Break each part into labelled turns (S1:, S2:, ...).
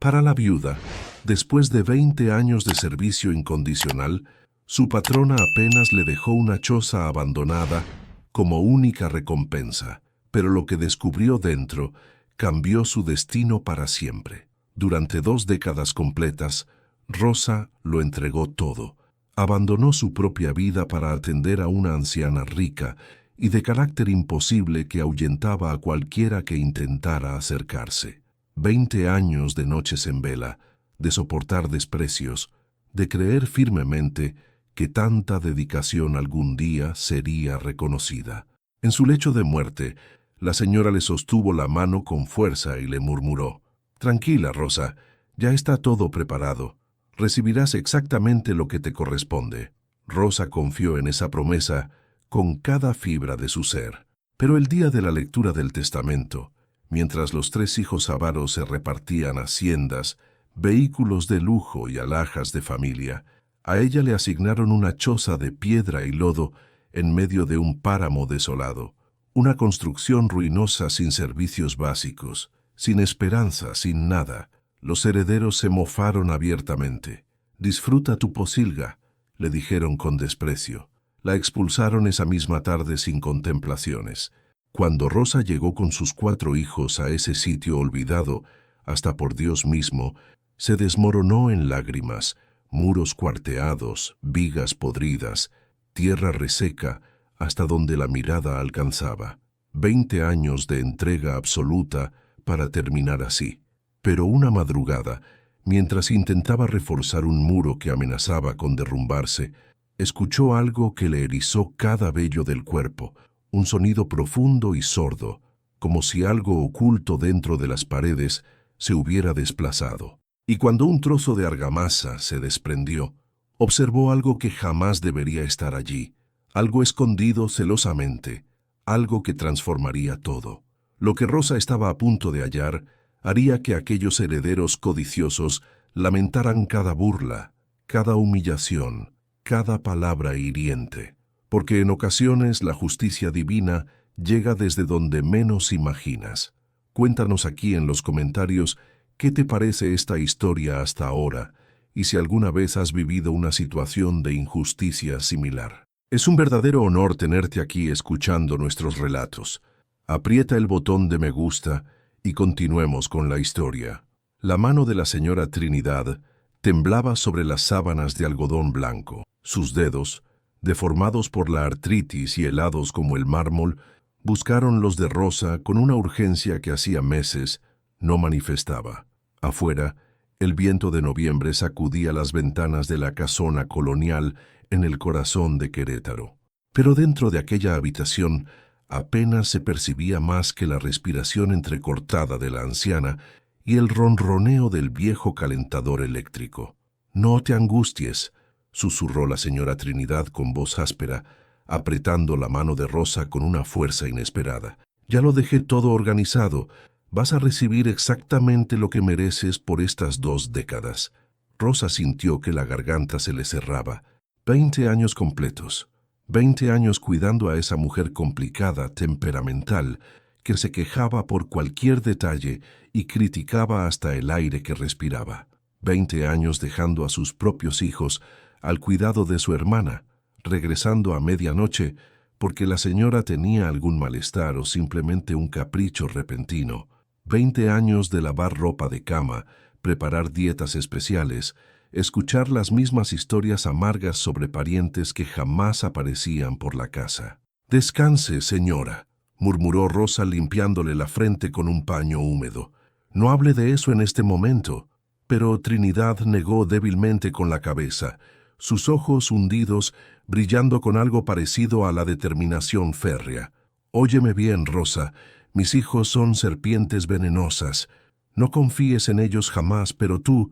S1: Para la viuda, después de 20 años de servicio incondicional, su patrona apenas le dejó una choza abandonada como única recompensa, pero lo que descubrió dentro cambió su destino para siempre. Durante 2 décadas completas, Rosa lo entregó todo. Abandonó su propia vida para atender a una anciana rica y de carácter imposible que ahuyentaba a cualquiera que intentara acercarse. 20 años de noches en vela, de soportar desprecios, de creer firmemente que tanta dedicación algún día sería reconocida. En su lecho de muerte, la señora le sostuvo la mano con fuerza y le murmuró: «Tranquila, Rosa, ya está todo preparado. Recibirás exactamente lo que te corresponde». Rosa confió en esa promesa con cada fibra de su ser. Pero el día de la lectura del testamento, mientras los 3 hijos avaros se repartían haciendas, vehículos de lujo y alhajas de familia, a ella le asignaron una choza de piedra y lodo en medio de un páramo desolado, una construcción ruinosa sin servicios básicos, sin esperanza, sin nada. Los herederos se mofaron abiertamente. «Disfruta tu pocilga», le dijeron con desprecio. La expulsaron esa misma tarde sin contemplaciones. Cuando Rosa llegó con sus 4 hijos a ese sitio olvidado, hasta por Dios mismo, se desmoronó en lágrimas, muros cuarteados, vigas podridas, tierra reseca, hasta donde la mirada alcanzaba. 20 años de entrega absoluta para terminar así. Pero una madrugada, mientras intentaba reforzar un muro que amenazaba con derrumbarse, escuchó algo que le erizó cada vello del cuerpo, un sonido profundo y sordo, como si algo oculto dentro de las paredes se hubiera desplazado. Y cuando un trozo de argamasa se desprendió, observó algo que jamás debería estar allí, algo escondido celosamente, algo que transformaría todo. Lo que Rosa estaba a punto de hallar haría que aquellos herederos codiciosos lamentaran cada burla, cada humillación, cada palabra hiriente, porque en ocasiones la justicia divina llega desde donde menos imaginas. Cuéntanos aquí en los comentarios qué te parece esta historia hasta ahora y si alguna vez has vivido una situación de injusticia similar. Es un verdadero honor tenerte aquí escuchando nuestros relatos. Aprieta el botón de me gusta y continuemos con la historia. La mano de la señora Trinidad temblaba sobre las sábanas de algodón blanco. Sus dedos, deformados por la artritis y helados como el mármol, buscaron los de Rosa con una urgencia que hacía meses no manifestaba. Afuera, el viento de noviembre sacudía las ventanas de la casona colonial en el corazón de Querétaro. Pero dentro de aquella habitación apenas se percibía más que la respiración entrecortada de la anciana y el ronroneo del viejo calentador eléctrico. «No te angusties», susurró la señora Trinidad con voz áspera, apretando la mano de Rosa con una fuerza inesperada. «Ya lo dejé todo organizado. Vas a recibir exactamente lo que mereces por estas 2 décadas». Rosa sintió que la garganta se le cerraba. 20 años completos. 20 años cuidando a esa mujer complicada, temperamental, que se quejaba por cualquier detalle y criticaba hasta el aire que respiraba. 20 años dejando a sus propios hijos al cuidado de su hermana, regresando a medianoche porque la señora tenía algún malestar o simplemente un capricho repentino. 20 años de lavar ropa de cama, preparar dietas especiales, escuchar las mismas historias amargas sobre parientes que jamás aparecían por la casa. «Descanse, señora», murmuró Rosa limpiándole la frente con un paño húmedo. «No hable de eso en este momento». Pero Trinidad negó débilmente con la cabeza, sus ojos hundidos, brillando con algo parecido a la determinación férrea. «Óyeme bien, Rosa, mis hijos son serpientes venenosas. No confíes en ellos jamás, pero tú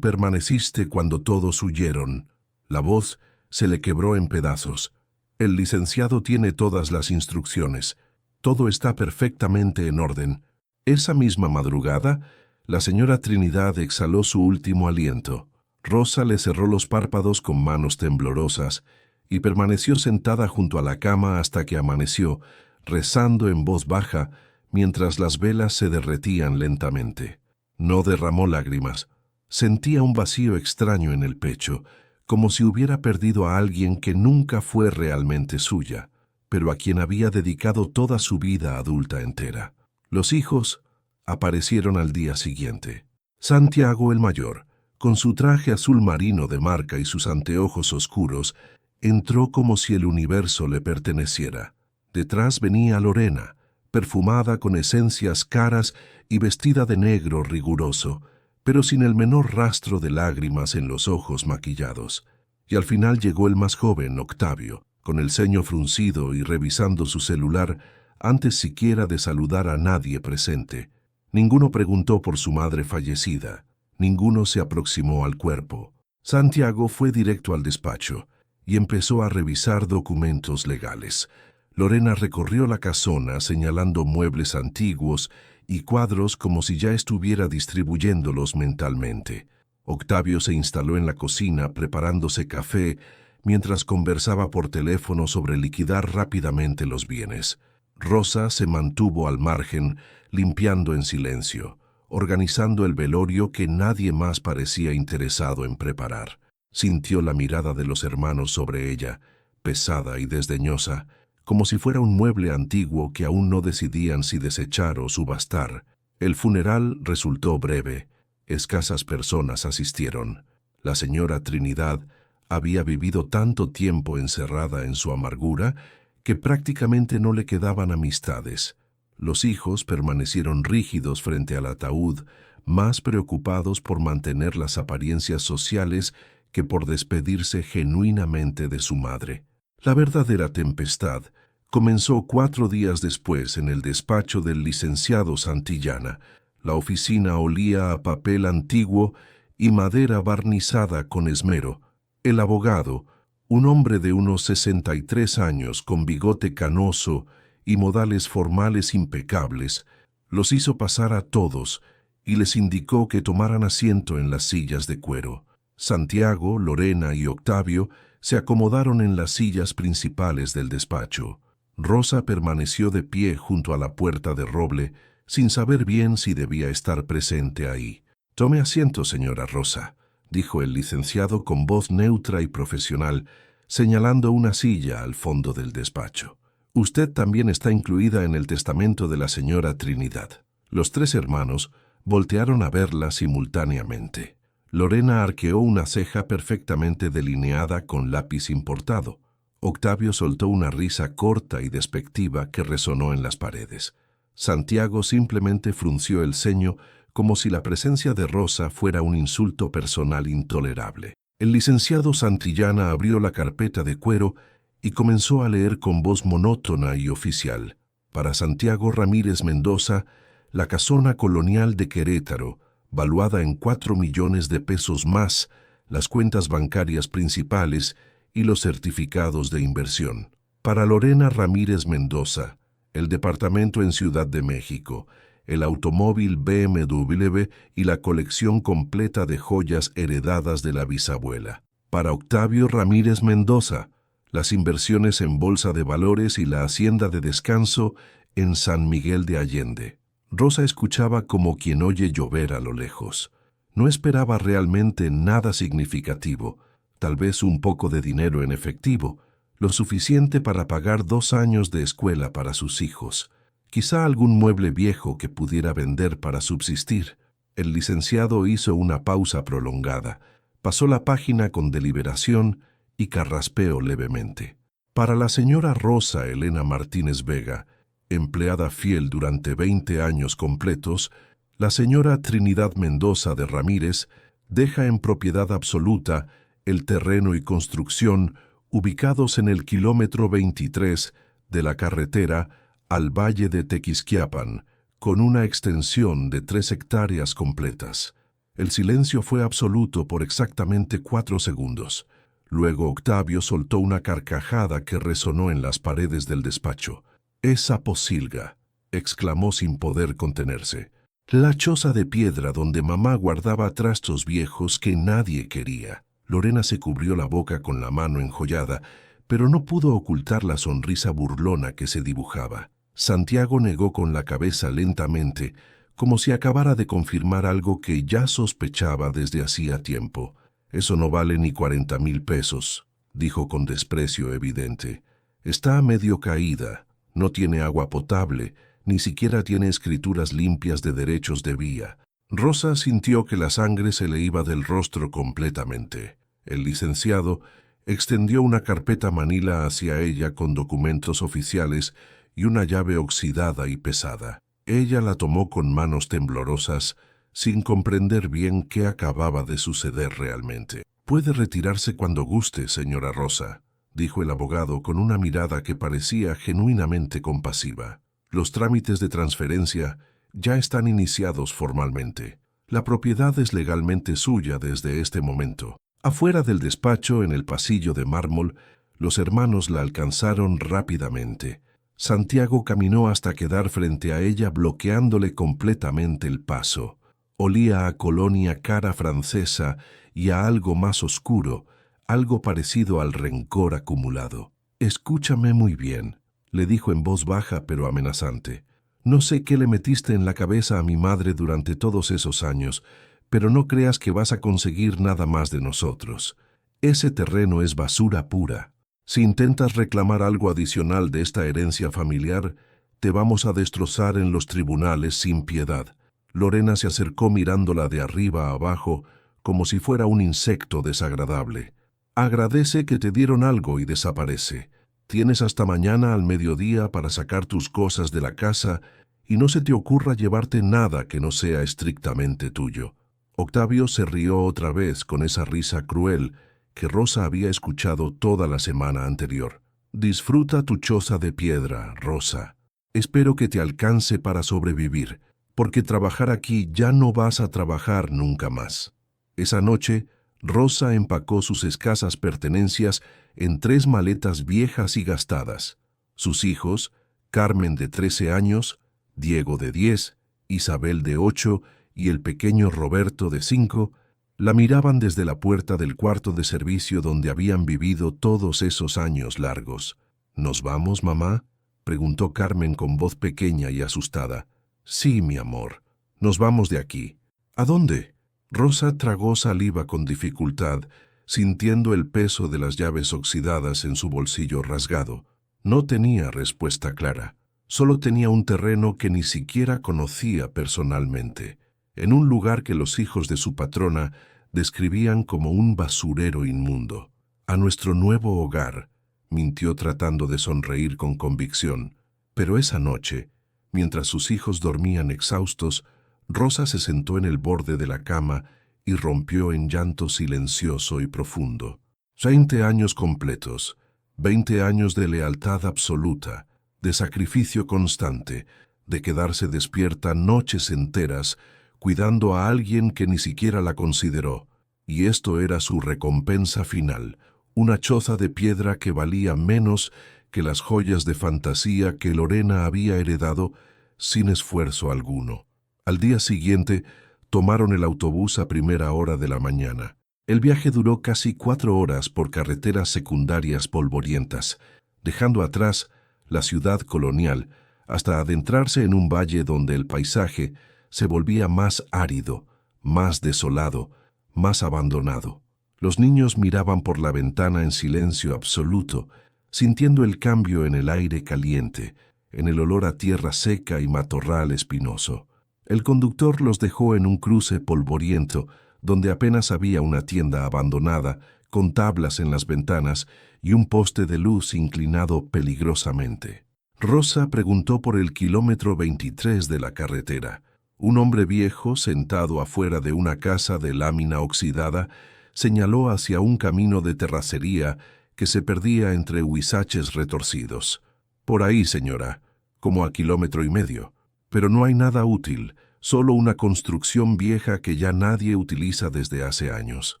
S1: permaneciste cuando todos huyeron». La voz se le quebró en pedazos. «El licenciado tiene todas las instrucciones. Todo está perfectamente en orden». Esa misma madrugada, la señora Trinidad exhaló su último aliento. Rosa le cerró los párpados con manos temblorosas y permaneció sentada junto a la cama hasta que amaneció, rezando en voz baja mientras las velas se derretían lentamente. No derramó lágrimas. Sentía un vacío extraño en el pecho, como si hubiera perdido a alguien que nunca fue realmente suya, pero a quien había dedicado toda su vida adulta entera. Los hijos aparecieron al día siguiente. Santiago el mayor, con su traje azul marino de marca y sus anteojos oscuros, entró como si el universo le perteneciera. Detrás venía Lorena, perfumada con esencias caras y vestida de negro riguroso, pero sin el menor rastro de lágrimas en los ojos maquillados. Y al final llegó el más joven, Octavio, con el ceño fruncido y revisando su celular antes siquiera de saludar a nadie presente. Ninguno preguntó por su madre fallecida, ninguno se aproximó al cuerpo. Santiago fue directo al despacho y empezó a revisar documentos legales. Lorena recorrió la casona señalando muebles antiguos y cuadros como si ya estuviera distribuyéndolos mentalmente. Octavio se instaló en la cocina preparándose café mientras conversaba por teléfono sobre liquidar rápidamente los bienes. Rosa se mantuvo al margen, limpiando en silencio, organizando el velorio que nadie más parecía interesado en preparar. Sintió la mirada de los hermanos sobre ella, pesada y desdeñosa, como si fuera un mueble antiguo que aún no decidían si desechar o subastar. El funeral resultó breve. Escasas personas asistieron. La señora Trinidad había vivido tanto tiempo encerrada en su amargura que prácticamente no le quedaban amistades. Los hijos permanecieron rígidos frente al ataúd, más preocupados por mantener las apariencias sociales que por despedirse genuinamente de su madre. La verdadera tempestad comenzó 4 días después en el despacho del licenciado Santillana. La oficina olía a papel antiguo y madera barnizada con esmero. El abogado, un hombre de unos 63 años con bigote canoso y modales formales impecables, los hizo pasar a todos y les indicó que tomaran asiento en las sillas de cuero. Santiago, Lorena y Octavio se acomodaron en las sillas principales del despacho. Rosa permaneció de pie junto a la puerta de roble, sin saber bien si debía estar presente ahí. «Tome asiento, señora Rosa», dijo el licenciado con voz neutra y profesional, señalando una silla al fondo del despacho. «Usted también está incluida en el testamento de la señora Trinidad». Los 3 hermanos voltearon a verla simultáneamente. Lorena arqueó una ceja perfectamente delineada con lápiz importado. Octavio soltó una risa corta y despectiva que resonó en las paredes. Santiago simplemente frunció el ceño como si la presencia de Rosa fuera un insulto personal intolerable. El licenciado Santillana abrió la carpeta de cuero y comenzó a leer con voz monótona y oficial. Para Santiago Ramírez Mendoza, la casona colonial de Querétaro, valuada en 4 millones de pesos más, las cuentas bancarias principales y los certificados de inversión. Para Lorena Ramírez Mendoza, el departamento en Ciudad de México, el automóvil BMW y la colección completa de joyas heredadas de la bisabuela. Para Octavio Ramírez Mendoza, las inversiones en bolsa de valores y la hacienda de descanso en San Miguel de Allende. Rosa escuchaba como quien oye llover a lo lejos. No esperaba realmente nada significativo, tal vez un poco de dinero en efectivo, lo suficiente para pagar 2 años de escuela para sus hijos. Quizá algún mueble viejo que pudiera vender para subsistir. El licenciado hizo una pausa prolongada, pasó la página con deliberación y carraspeó levemente. Para la señora Rosa Elena Martínez Vega, empleada fiel durante 20 años completos, la señora Trinidad Mendoza de Ramírez deja en propiedad absoluta el terreno y construcción ubicados en el kilómetro 23 de la carretera al Valle de Tequisquiapan, con una extensión de 3 hectáreas completas. El silencio fue absoluto por exactamente 4 segundos. Luego Octavio soltó una carcajada que resonó en las paredes del despacho. «Esa posilga», exclamó sin poder contenerse. «La choza de piedra donde mamá guardaba trastos viejos que nadie quería». Lorena se cubrió la boca con la mano enjollada, pero no pudo ocultar la sonrisa burlona que se dibujaba. Santiago negó con la cabeza lentamente, como si acabara de confirmar algo que ya sospechaba desde hacía tiempo. «Eso no vale ni 40,000 pesos», dijo con desprecio evidente. «Está medio caída, no tiene agua potable, ni siquiera tiene escrituras limpias de derechos de vía». Rosa sintió que la sangre se le iba del rostro completamente. El licenciado extendió una carpeta manila hacia ella con documentos oficiales y una llave oxidada y pesada. Ella la tomó con manos temblorosas, sin comprender bien qué acababa de suceder realmente. «Puede retirarse cuando guste, señora Rosa», dijo el abogado con una mirada que parecía genuinamente compasiva. «Los trámites de transferencia ya están iniciados formalmente. La propiedad es legalmente suya desde este momento». Afuera del despacho, en el pasillo de mármol, los hermanos la alcanzaron rápidamente. Santiago caminó hasta quedar frente a ella, bloqueándole completamente el paso. Olía a colonia cara francesa y a algo más oscuro, algo parecido al rencor acumulado. «Escúchame muy bien», le dijo en voz baja pero amenazante. «No sé qué le metiste en la cabeza a mi madre durante todos esos años, pero no creas que vas a conseguir nada más de nosotros. Ese terreno es basura pura. Si intentas reclamar algo adicional de esta herencia familiar, te vamos a destrozar en los tribunales sin piedad». Lorena se acercó mirándola de arriba a abajo, como si fuera un insecto desagradable. «Agradece que te dieron algo y desaparece. Tienes hasta mañana al mediodía para sacar tus cosas de la casa y no se te ocurra llevarte nada que no sea estrictamente tuyo». Octavio se rió otra vez con esa risa cruel que Rosa había escuchado toda la semana anterior. «Disfruta tu choza de piedra, Rosa. Espero que te alcance para sobrevivir, porque trabajar aquí ya no vas a trabajar nunca más». Esa noche, Rosa empacó sus escasas pertenencias en 3 maletas viejas y gastadas. Sus hijos, Carmen de 13 años, Diego de 10, Isabel de 8 y el pequeño Roberto de 5, la miraban desde la puerta del cuarto de servicio donde habían vivido todos esos años largos. «¿Nos vamos, mamá?», preguntó Carmen con voz pequeña y asustada. «Sí, mi amor, nos vamos de aquí». «¿A dónde?». Rosa tragó saliva con dificultad, sintiendo el peso de las llaves oxidadas en su bolsillo rasgado. No tenía respuesta clara. Solo tenía un terreno que ni siquiera conocía personalmente, en un lugar que los hijos de su patrona describían como un basurero inmundo. «A nuestro nuevo hogar», mintió tratando de sonreír con convicción. Pero esa noche, mientras sus hijos dormían exhaustos, Rosa se sentó en el borde de la cama y rompió en llanto silencioso y profundo. 20 años completos, 20 años de lealtad absoluta, de sacrificio constante, de quedarse despierta noches enteras, cuidando a alguien que ni siquiera la consideró. Y esto era su recompensa final, una choza de piedra que valía menos que las joyas de fantasía que Lorena había heredado sin esfuerzo alguno. Al día siguiente, tomaron el autobús a primera hora de la mañana. El viaje duró casi 4 horas por carreteras secundarias polvorientas, dejando atrás la ciudad colonial, hasta adentrarse en un valle donde el paisaje se volvía más árido, más desolado, más abandonado. Los niños miraban por la ventana en silencio absoluto, sintiendo el cambio en el aire caliente, en el olor a tierra seca y matorral espinoso. El conductor los dejó en un cruce polvoriento, donde apenas había una tienda abandonada, con tablas en las ventanas y un poste de luz inclinado peligrosamente. Rosa preguntó por el kilómetro 23 de la carretera. Un hombre viejo, sentado afuera de una casa de lámina oxidada, señaló hacia un camino de terracería que se perdía entre huizaches retorcidos. «Por ahí, señora, como a 1,5 kilómetros. Pero no hay nada útil, solo una construcción vieja que ya nadie utiliza desde hace años».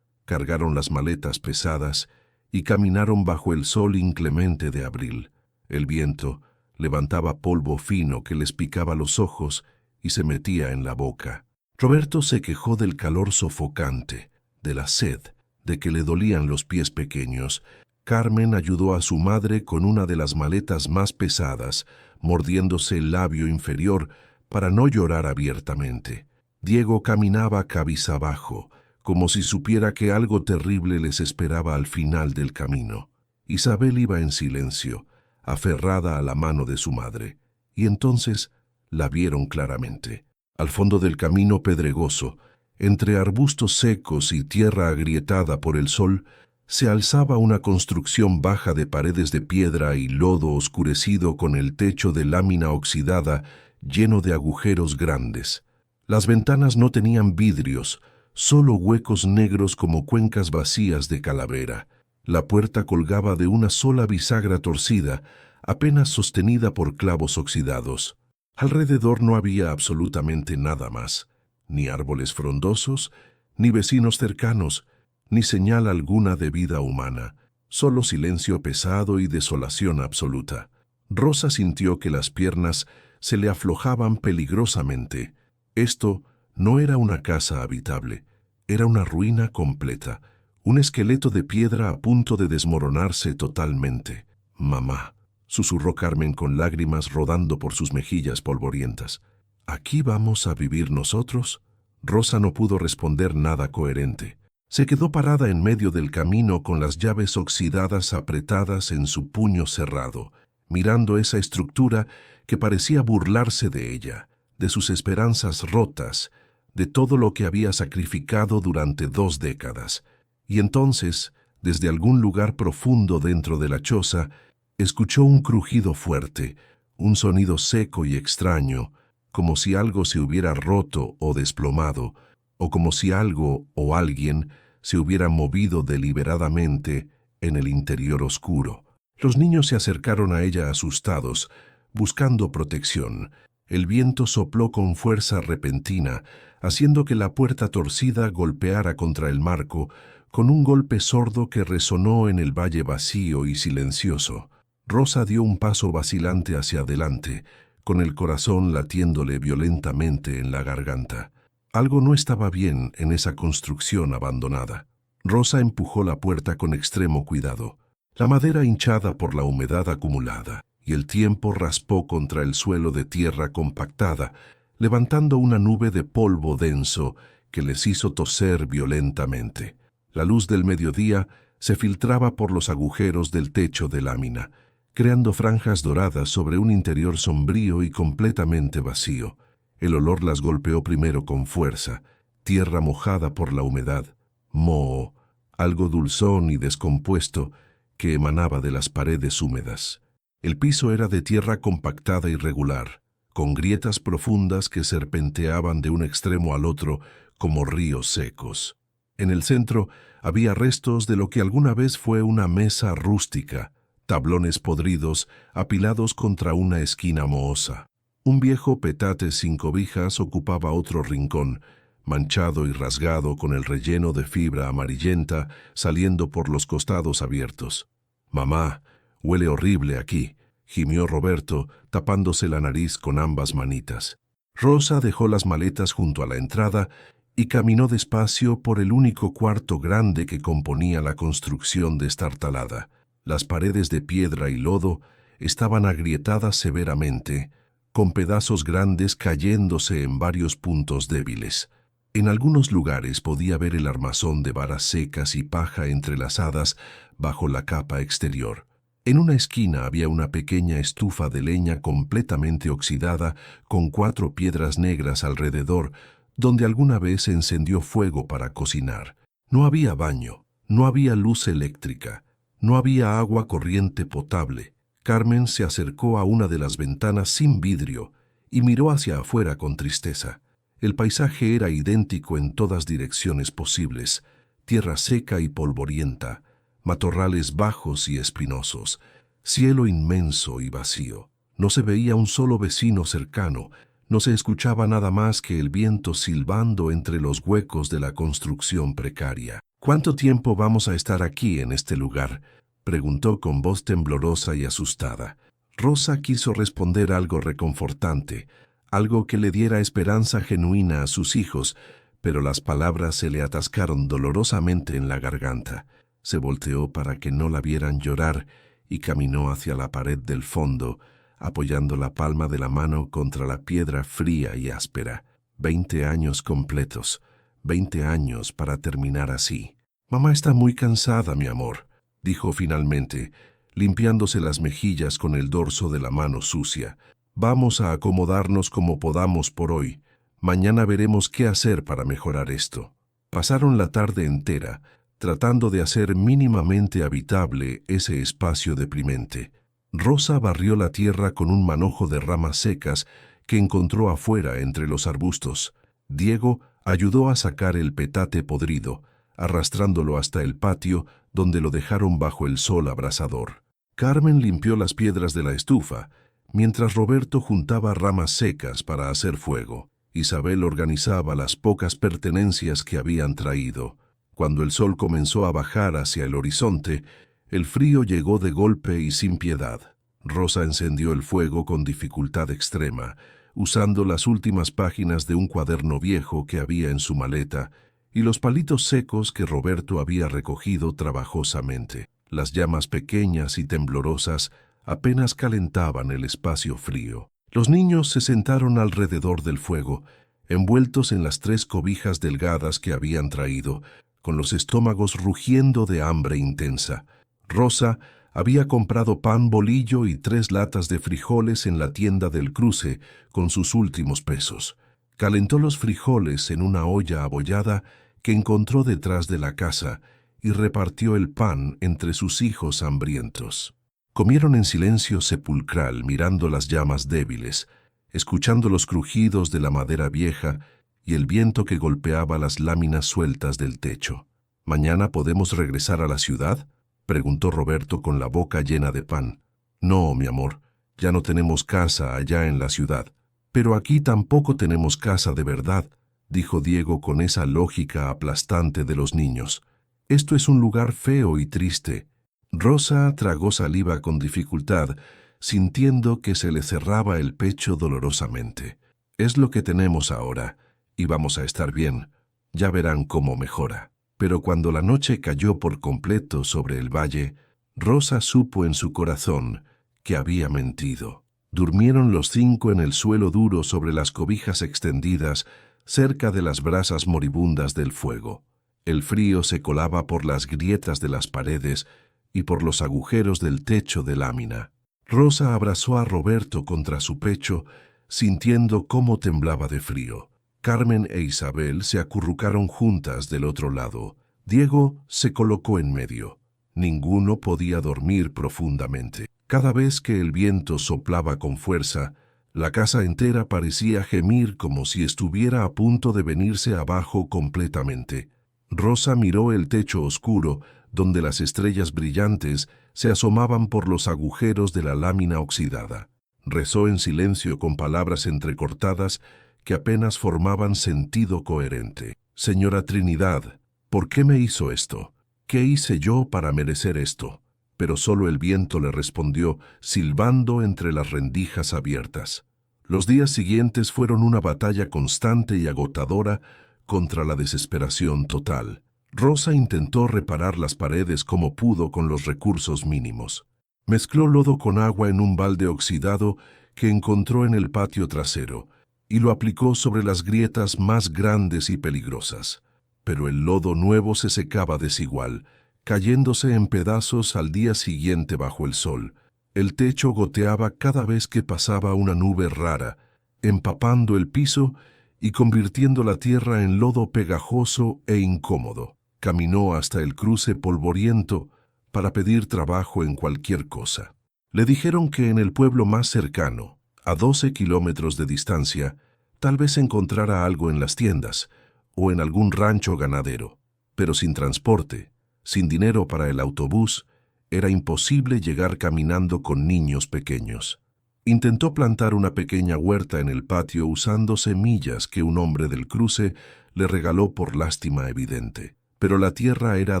S1: Cargaron las maletas pesadas y caminaron bajo el sol inclemente de abril. El viento levantaba polvo fino que les picaba los ojos y se metía en la boca. Roberto se quejó del calor sofocante, de la sed, de que le dolían los pies pequeños. Carmen ayudó a su madre con una de las maletas más pesadas, mordiéndose el labio inferior para no llorar abiertamente. Diego caminaba cabizbajo, como si supiera que algo terrible les esperaba al final del camino. Isabel iba en silencio, aferrada a la mano de su madre, y entonces la vieron claramente. Al fondo del camino pedregoso, entre arbustos secos y tierra agrietada por el sol, se alzaba una construcción baja de paredes de piedra y lodo oscurecido con el techo de lámina oxidada lleno de agujeros grandes. Las ventanas no tenían vidrios, solo huecos negros como cuencas vacías de calavera. La puerta colgaba de una sola bisagra torcida, apenas sostenida por clavos oxidados. Alrededor no había absolutamente nada más, ni árboles frondosos, ni vecinos cercanos, ni señal alguna de vida humana, solo silencio pesado y desolación absoluta. Rosa sintió que las piernas se le aflojaban peligrosamente. Esto no era una casa habitable, era una ruina completa, un esqueleto de piedra a punto de desmoronarse totalmente. «Mamá», susurró Carmen con lágrimas rodando por sus mejillas polvorientas. «¿Aquí vamos a vivir nosotros?» Rosa no pudo responder nada coherente. Se quedó parada en medio del camino con las llaves oxidadas apretadas en su puño cerrado, mirando esa estructura que parecía burlarse de ella, de sus esperanzas rotas, de todo lo que había sacrificado durante 2 décadas. Y entonces, desde algún lugar profundo dentro de la choza, escuchó un crujido fuerte, un sonido seco y extraño, como si algo se hubiera roto o desplomado, o como si algo o alguien se hubiera movido deliberadamente en el interior oscuro. Los niños se acercaron a ella asustados, buscando protección. El viento sopló con fuerza repentina, haciendo que la puerta torcida golpeara contra el marco, con un golpe sordo que resonó en el valle vacío y silencioso. Rosa dio un paso vacilante hacia adelante, con el corazón latiéndole violentamente en la garganta. Algo no estaba bien en esa construcción abandonada. Rosa empujó la puerta con extremo cuidado. La madera hinchada por la humedad acumulada, y el tiempo raspó contra el suelo de tierra compactada, levantando una nube de polvo denso que les hizo toser violentamente. La luz del mediodía se filtraba por los agujeros del techo de lámina, creando franjas doradas sobre un interior sombrío y completamente vacío. El olor las golpeó primero con fuerza, tierra mojada por la humedad, moho, algo dulzón y descompuesto que emanaba de las paredes húmedas. El piso era de tierra compactada y regular, con grietas profundas que serpenteaban de un extremo al otro como ríos secos. En el centro había restos de lo que alguna vez fue una mesa rústica, tablones podridos apilados contra una esquina mohosa. Un viejo petate sin cobijas ocupaba otro rincón, manchado y rasgado con el relleno de fibra amarillenta saliendo por los costados abiertos. «Mamá, huele horrible aquí», gimió Roberto, tapándose la nariz con ambas manitas. Rosa dejó las maletas junto a la entrada y caminó despacio por el único cuarto grande que componía la construcción destartalada. Las paredes de piedra y lodo estaban agrietadas severamente, con pedazos grandes cayéndose en varios puntos débiles. En algunos lugares podía ver el armazón de varas secas y paja entrelazadas bajo la capa exterior. En una esquina había una pequeña estufa de leña completamente oxidada con 4 piedras negras alrededor, donde alguna vez se encendió fuego para cocinar. No había baño, no había luz eléctrica, no había agua corriente potable. Carmen se acercó a una de las ventanas sin vidrio y miró hacia afuera con tristeza. El paisaje era idéntico en todas direcciones posibles: tierra seca y polvorienta, matorrales bajos y espinosos, cielo inmenso y vacío. No se veía un solo vecino cercano, no se escuchaba nada más que el viento silbando entre los huecos de la construcción precaria. «¿Cuánto tiempo vamos a estar aquí en este lugar?», preguntó con voz temblorosa y asustada. Rosa quiso responder algo reconfortante, algo que le diera esperanza genuina a sus hijos, pero las palabras se le atascaron dolorosamente en la garganta. Se volteó para que no la vieran llorar y caminó hacia la pared del fondo, apoyando la palma de la mano contra la piedra fría y áspera. 20 años completos, 20 años para terminar así. Mamá está muy cansada, mi amor, dijo finalmente, limpiándose las mejillas con el dorso de la mano sucia. Vamos a acomodarnos como podamos por hoy. Mañana veremos qué hacer para mejorar esto. Pasaron la tarde entera tratando de hacer mínimamente habitable ese espacio deprimente. Rosa barrió la tierra con un manojo de ramas secas que encontró afuera entre los arbustos. Diego ayudó a sacar el petate podrido, arrastrándolo hasta el patio, donde lo dejaron bajo el sol abrasador. Carmen limpió las piedras de la estufa, mientras Roberto juntaba ramas secas para hacer fuego. Isabel organizaba las pocas pertenencias que habían traído. Cuando el sol comenzó a bajar hacia el horizonte, el frío llegó de golpe y sin piedad. Rosa encendió el fuego con dificultad extrema, usando las últimas páginas de un cuaderno viejo que había en su maleta y los palitos secos que Roberto había recogido trabajosamente. Las llamas pequeñas y temblorosas apenas calentaban el espacio frío. Los niños se sentaron alrededor del fuego, envueltos en las 3 cobijas delgadas que habían traído, con los estómagos rugiendo de hambre intensa. Rosa había comprado pan bolillo y 3 latas de frijoles en la tienda del cruce con sus últimos pesos. Calentó los frijoles en una olla abollada que encontró detrás de la casa y repartió el pan entre sus hijos hambrientos. Comieron en silencio sepulcral, mirando las llamas débiles, escuchando los crujidos de la madera vieja y el viento que golpeaba las láminas sueltas del techo. ¿Mañana podemos regresar a la ciudad?, preguntó Roberto con la boca llena de pan. No, mi amor, ya no tenemos casa allá en la ciudad. Pero aquí tampoco tenemos casa de verdad, dijo Diego con esa lógica aplastante de los niños. Esto es un lugar feo y triste. Rosa tragó saliva con dificultad, sintiendo que se le cerraba el pecho dolorosamente. Es lo que tenemos ahora, y vamos a estar bien. Ya verán cómo mejora. Pero cuando la noche cayó por completo sobre el valle, Rosa supo en su corazón que había mentido. Durmieron los 5 en el suelo duro sobre las cobijas extendidas cerca de las brasas moribundas del fuego. El frío se colaba por las grietas de las paredes y por los agujeros del techo de lámina. Rosa abrazó a Roberto contra su pecho, sintiendo cómo temblaba de frío. Carmen e Isabel se acurrucaron juntas del otro lado. Diego se colocó en medio. Ninguno podía dormir profundamente. Cada vez que el viento soplaba con fuerza, la casa entera parecía gemir como si estuviera a punto de venirse abajo completamente. Rosa miró el techo oscuro, donde las estrellas brillantes se asomaban por los agujeros de la lámina oxidada. Rezó en silencio con palabras entrecortadas que apenas formaban sentido coherente. Señora Trinidad, ¿por qué me hizo esto? ¿Qué hice yo para merecer esto? Pero solo el viento le respondió, silbando entre las rendijas abiertas. Los días siguientes fueron una batalla constante y agotadora contra la desesperación total. Rosa intentó reparar las paredes como pudo con los recursos mínimos. Mezcló lodo con agua en un balde oxidado que encontró en el patio trasero y lo aplicó sobre las grietas más grandes y peligrosas. Pero el lodo nuevo se secaba desigual, cayéndose en pedazos al día siguiente bajo el sol. El techo goteaba cada vez que pasaba una nube rara, empapando el piso y convirtiendo la tierra en lodo pegajoso e incómodo. Caminó hasta el cruce polvoriento para pedir trabajo en cualquier cosa. Le dijeron que en el pueblo más cercano, a 12 kilómetros de distancia, tal vez encontrara algo en las tiendas o en algún rancho ganadero, pero sin transporte, sin dinero para el autobús, era imposible llegar caminando con niños pequeños. Intentó plantar una pequeña huerta en el patio usando semillas que un hombre del cruce le regaló por lástima evidente, pero la tierra era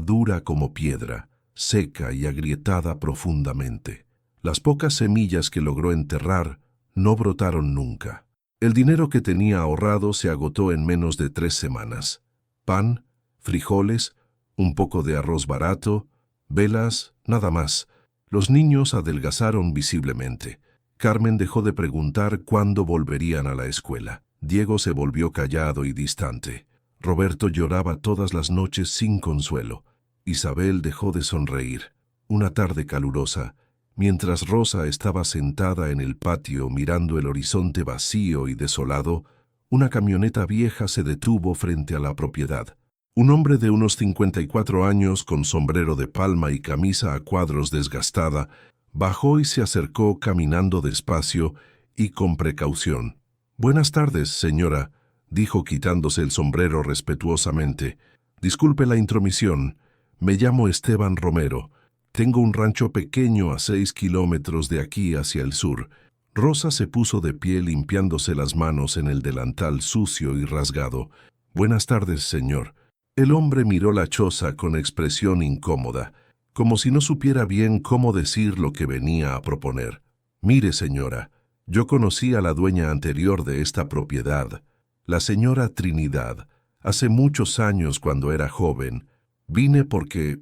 S1: dura como piedra, seca y agrietada profundamente. Las pocas semillas que logró enterrar no brotaron nunca. El dinero que tenía ahorrado se agotó en menos de 3 semanas. Pan, frijoles, un poco de arroz barato, velas, nada más. Los niños adelgazaron visiblemente. Carmen dejó de preguntar cuándo volverían a la escuela. Diego se volvió callado y distante. Roberto lloraba todas las noches sin consuelo. Isabel dejó de sonreír. Una tarde calurosa, mientras Rosa estaba sentada en el patio mirando el horizonte vacío y desolado, una camioneta vieja se detuvo frente a la propiedad. Un hombre de unos 54 años, con sombrero de palma y camisa a cuadros desgastada, bajó y se acercó caminando despacio y con precaución. «Buenas tardes, señora», dijo quitándose el sombrero respetuosamente. «Disculpe la intromisión. Me llamo Esteban Romero. Tengo un rancho pequeño a 6 kilómetros de aquí hacia el sur». Rosa se puso de pie limpiándose las manos en el delantal sucio y rasgado. «Buenas tardes, señor». El hombre miró la choza con expresión incómoda, como si no supiera bien cómo decir lo que venía a proponer. «Mire, señora, yo conocí a la dueña anterior de esta propiedad, la señora Trinidad, hace muchos años cuando era joven. Vine porque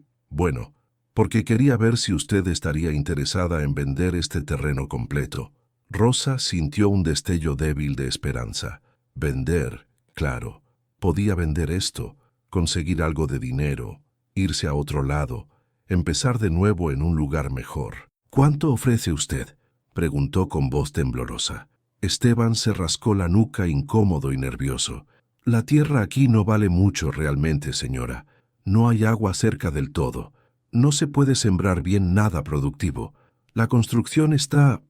S1: quería ver si usted estaría interesada en vender este terreno completo». Rosa sintió un destello débil de esperanza. Vender, claro, podía vender esto, conseguir algo de dinero, irse a otro lado, empezar de nuevo en un lugar mejor. «¿Cuánto ofrece usted?», preguntó con voz temblorosa. Esteban se rascó la nuca incómodo y nervioso. «La tierra aquí no vale mucho realmente, señora. No hay agua cerca del todo. No se puede sembrar bien nada productivo. La construcción está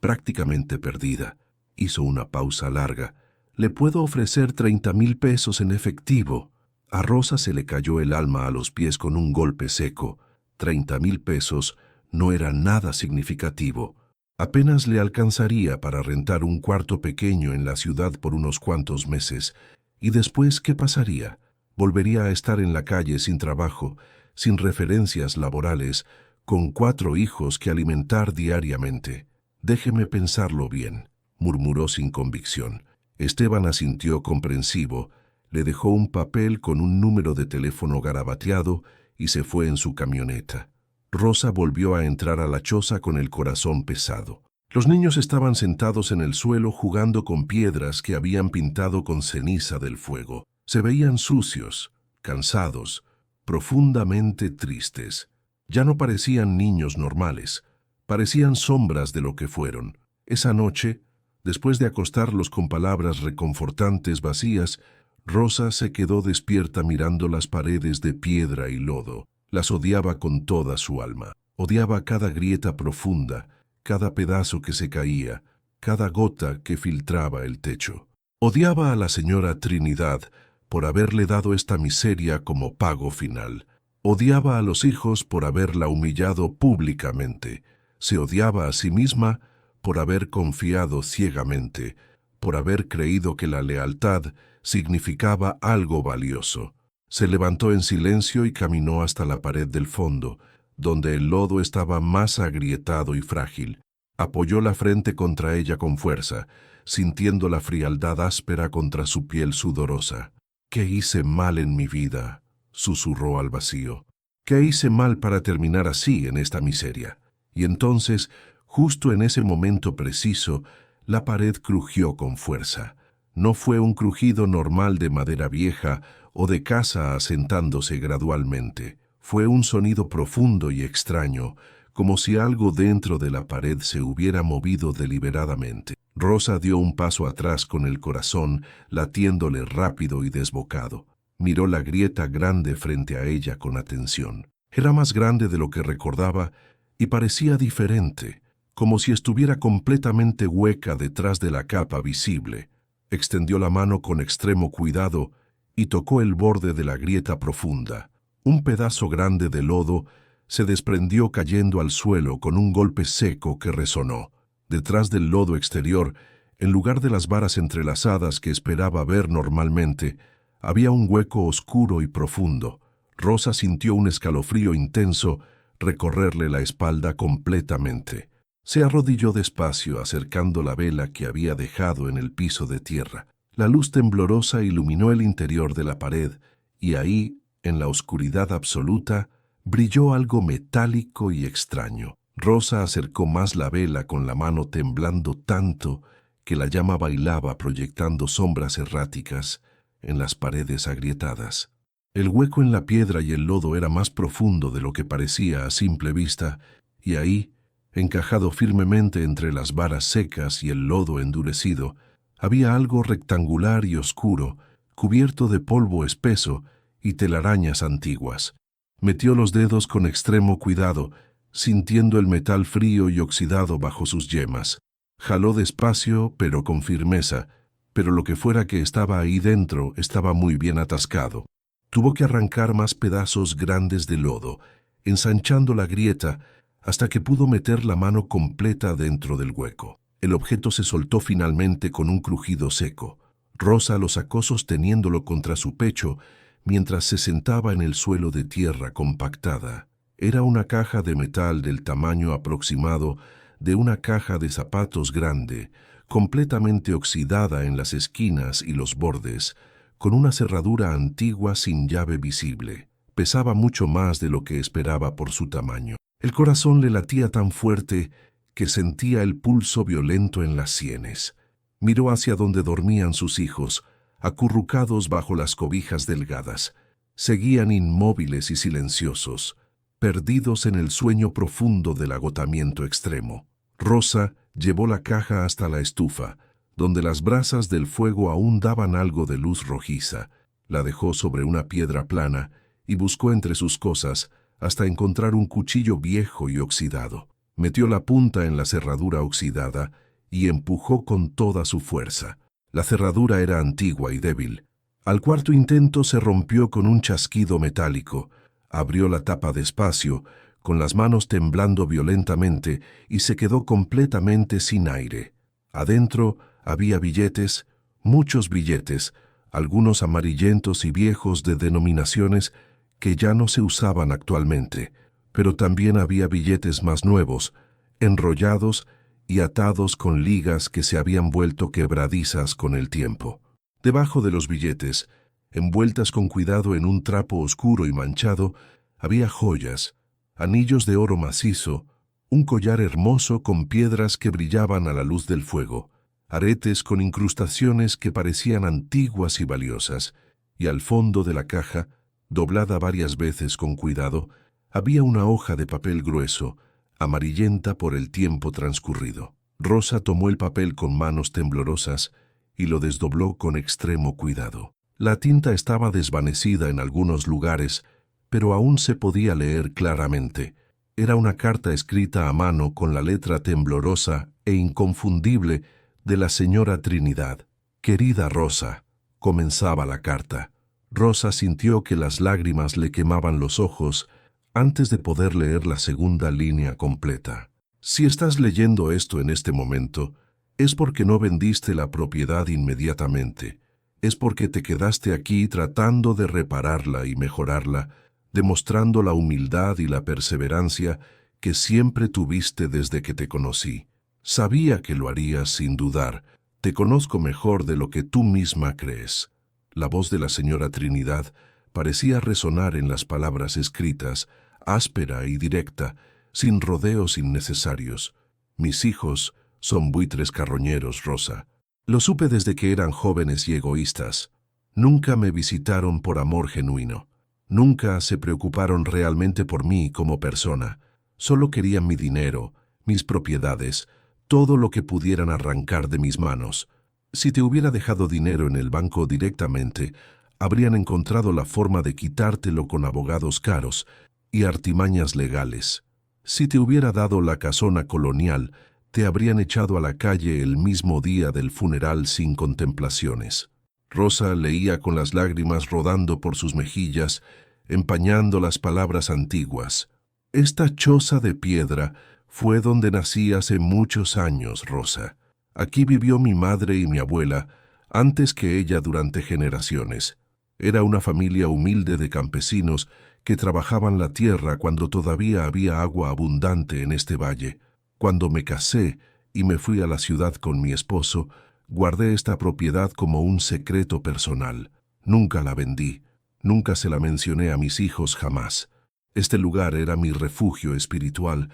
S1: prácticamente perdida». Hizo una pausa larga. «Le puedo ofrecer 30,000 pesos en efectivo». A Rosa se le cayó el alma a los pies con un golpe seco. 30,000 pesos no era nada significativo. Apenas le alcanzaría para rentar un cuarto pequeño en la ciudad por unos cuantos meses. ¿Y después qué pasaría? Volvería a estar en la calle sin trabajo, sin referencias laborales, con 4 hijos que alimentar diariamente. «Déjeme pensarlo bien», murmuró sin convicción. Esteban asintió comprensivo, le dejó un papel con un número de teléfono garabateado y se fue en su camioneta. Rosa volvió a entrar a la choza con el corazón pesado. Los niños estaban sentados en el suelo jugando con piedras que habían pintado con ceniza del fuego. Se veían sucios, cansados, profundamente tristes. Ya no parecían niños normales, parecían sombras de lo que fueron. Esa noche, después de acostarlos con palabras reconfortantes vacías, Rosa se quedó despierta mirando las paredes de piedra y lodo. Las odiaba con toda su alma. Odiaba cada grieta profunda, cada pedazo que se caía, cada gota que filtraba el techo. Odiaba a la señora Trinidad por haberle dado esta miseria como pago final. Odiaba a los hijos por haberla humillado públicamente. Se odiaba a sí misma por haber confiado ciegamente, por haber creído que la lealtad significaba algo valioso. Se levantó en silencio y caminó hasta la pared del fondo, donde el lodo estaba más agrietado y frágil. Apoyó la frente contra ella con fuerza, sintiendo la frialdad áspera contra su piel sudorosa. «¿Qué hice mal en mi vida?», susurró al vacío. «¿Qué hice mal para terminar así en esta miseria?». Y entonces, justo en ese momento preciso, la pared crujió con fuerza. No fue un crujido normal de madera vieja o de casa asentándose gradualmente. Fue un sonido profundo y extraño, como si algo dentro de la pared se hubiera movido deliberadamente. Rosa dio un paso atrás con el corazón latiéndole rápido y desbocado. Miró la grieta grande frente a ella con atención. Era más grande de lo que recordaba y parecía diferente, como si estuviera completamente hueca detrás de la capa visible. Extendió la mano con extremo cuidado y tocó el borde de la grieta profunda. Un pedazo grande de lodo se desprendió cayendo al suelo con un golpe seco que resonó. Detrás del lodo exterior, en lugar de las varas entrelazadas que esperaba ver normalmente, había un hueco oscuro y profundo. Rosa sintió un escalofrío intenso recorrerle la espalda completamente. Se arrodilló despacio, acercando la vela que había dejado en el piso de tierra. La luz temblorosa iluminó el interior de la pared, y ahí, en la oscuridad absoluta, brilló algo metálico y extraño. Rosa acercó más la vela con la mano temblando tanto que la llama bailaba proyectando sombras erráticas en las paredes agrietadas. El hueco en la piedra y el lodo era más profundo de lo que parecía a simple vista, y ahí, encajado firmemente entre las varas secas y el lodo endurecido, había algo rectangular y oscuro, cubierto de polvo espeso y telarañas antiguas. Metió los dedos con extremo cuidado, sintiendo el metal frío y oxidado bajo sus yemas. Jaló despacio, pero con firmeza, pero lo que fuera que estaba ahí dentro estaba muy bien atascado. Tuvo que arrancar más pedazos grandes de lodo, ensanchando la grieta hasta que pudo meter la mano completa dentro del hueco. El objeto se soltó finalmente con un crujido seco. Rosa lo sacó sosteniéndolo contra su pecho mientras se sentaba en el suelo de tierra compactada. Era una caja de metal del tamaño aproximado de una caja de zapatos grande, completamente oxidada en las esquinas y los bordes, con una cerradura antigua sin llave visible. Pesaba mucho más de lo que esperaba por su tamaño. El corazón le latía tan fuerte que sentía el pulso violento en las sienes. Miró hacia donde dormían sus hijos, acurrucados bajo las cobijas delgadas. Seguían inmóviles y silenciosos, perdidos en el sueño profundo del agotamiento extremo. Rosa llevó la caja hasta la estufa, donde las brasas del fuego aún daban algo de luz rojiza. La dejó sobre una piedra plana y buscó entre sus cosas hasta encontrar un cuchillo viejo y oxidado. Metió la punta en la cerradura oxidada y empujó con toda su fuerza. La cerradura era antigua y débil. Al cuarto intento se rompió con un chasquido metálico. Abrió la tapa despacio, con las manos temblando violentamente, y se quedó completamente sin aire. Adentro había billetes, muchos billetes, algunos amarillentos y viejos de denominaciones que ya no se usaban actualmente, pero también había billetes más nuevos, enrollados y atados con ligas que se habían vuelto quebradizas con el tiempo. Debajo de los billetes, envueltas con cuidado en un trapo oscuro y manchado, había joyas, anillos de oro macizo, un collar hermoso con piedras que brillaban a la luz del fuego, aretes con incrustaciones que parecían antiguas y valiosas, y al fondo de la caja, doblada varias veces con cuidado, había una hoja de papel grueso, amarillenta por el tiempo transcurrido. Rosa tomó el papel con manos temblorosas y lo desdobló con extremo cuidado. La tinta estaba desvanecida en algunos lugares, pero aún se podía leer claramente. Era una carta escrita a mano con la letra temblorosa e inconfundible de la señora Trinidad. «Querida Rosa», comenzaba la carta. Rosa sintió que las lágrimas le quemaban los ojos antes de poder leer la segunda línea completa. «Si estás leyendo esto en este momento, es porque no vendiste la propiedad inmediatamente. Es porque te quedaste aquí tratando de repararla y mejorarla, demostrando la humildad y la perseverancia que siempre tuviste desde que te conocí. Sabía que lo harías sin dudar. Te conozco mejor de lo que tú misma crees». La voz de la señora Trinidad parecía resonar en las palabras escritas, áspera y directa, sin rodeos innecesarios. «Mis hijos son buitres carroñeros, Rosa. Lo supe desde que eran jóvenes y egoístas. Nunca me visitaron por amor genuino. Nunca se preocuparon realmente por mí como persona. Solo querían mi dinero, mis propiedades, todo lo que pudieran arrancar de mis manos. Si te hubiera dejado dinero en el banco directamente, habrían encontrado la forma de quitártelo con abogados caros y artimañas legales. Si te hubiera dado la casona colonial, te habrían echado a la calle el mismo día del funeral sin contemplaciones». Rosa leía con las lágrimas rodando por sus mejillas, empañando las palabras antiguas. «Esta choza de piedra fue donde nací hace muchos años, Rosa. Aquí vivió mi madre y mi abuela, antes que ella durante generaciones. Era una familia humilde de campesinos que trabajaban la tierra cuando todavía había agua abundante en este valle. Cuando me casé y me fui a la ciudad con mi esposo, guardé esta propiedad como un secreto personal. Nunca la vendí, nunca se la mencioné a mis hijos jamás. Este lugar era mi refugio espiritual,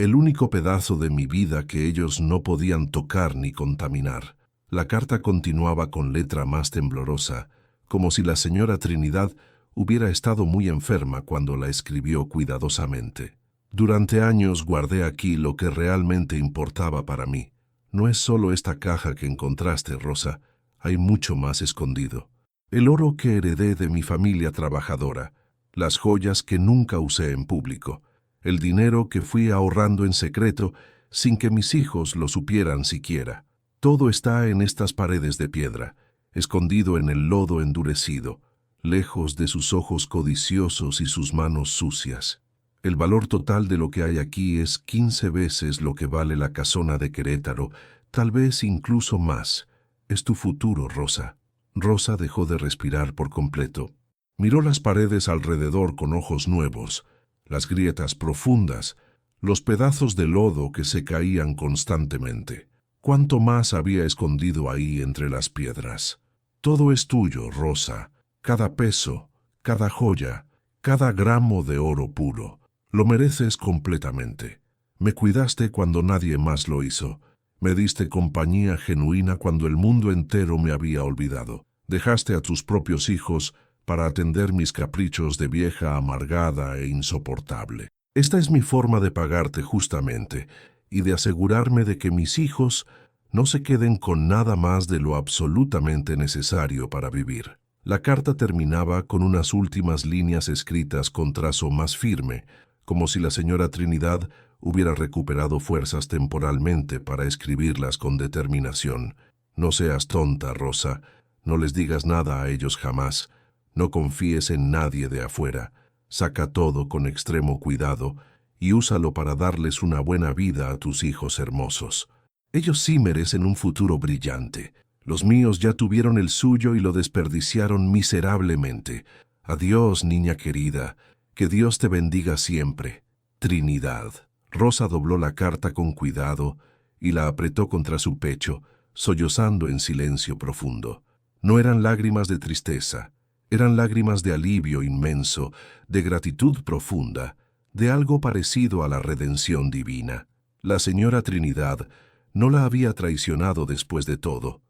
S1: el único pedazo de mi vida que ellos no podían tocar ni contaminar. La carta continuaba con letra más temblorosa, como si la señora Trinidad hubiera estado muy enferma cuando la escribió cuidadosamente. Durante años guardé aquí lo que realmente importaba para mí. No es solo esta caja que encontraste, Rosa, hay mucho más escondido. El oro que heredé de mi familia trabajadora, las joyas que nunca usé en público, el dinero que fui ahorrando en secreto sin que mis hijos lo supieran siquiera. Todo está en estas paredes de piedra, escondido en el lodo endurecido, lejos de sus ojos codiciosos y sus manos sucias. El valor total de lo que hay aquí es 15 veces lo que vale la casona de Querétaro, tal vez incluso más. Es tu futuro, Rosa. Rosa dejó de respirar por completo. Miró las paredes alrededor con ojos nuevos, las grietas profundas, los pedazos de lodo que se caían constantemente. ¿Cuánto más había escondido ahí entre las piedras? Todo es tuyo, Rosa. Cada peso, cada joya, cada gramo de oro puro. Lo mereces completamente. Me cuidaste cuando nadie más lo hizo. Me diste compañía genuina cuando el mundo entero me había olvidado. Dejaste a tus propios hijos para atender mis caprichos de vieja amargada e insoportable. Esta es mi forma de pagarte justamente y de asegurarme de que mis hijos no se queden con nada más de lo absolutamente necesario para vivir. La carta terminaba con unas últimas líneas escritas con trazo más firme, como si la señora Trinidad hubiera recuperado fuerzas temporalmente para escribirlas con determinación. No seas tonta, Rosa, no les digas nada a ellos jamás, no confíes en nadie de afuera, saca todo con extremo cuidado y úsalo para darles una buena vida a tus hijos hermosos. Ellos sí merecen un futuro brillante. Los míos ya tuvieron el suyo y lo desperdiciaron miserablemente. Adiós, niña querida, que Dios te bendiga siempre. Trinidad. Rosa dobló la carta con cuidado y la apretó contra su pecho, sollozando en silencio profundo. No eran lágrimas de tristeza, eran lágrimas de alivio inmenso, de gratitud profunda, de algo parecido a la redención divina. La señora Trinidad no la había traicionado después de todo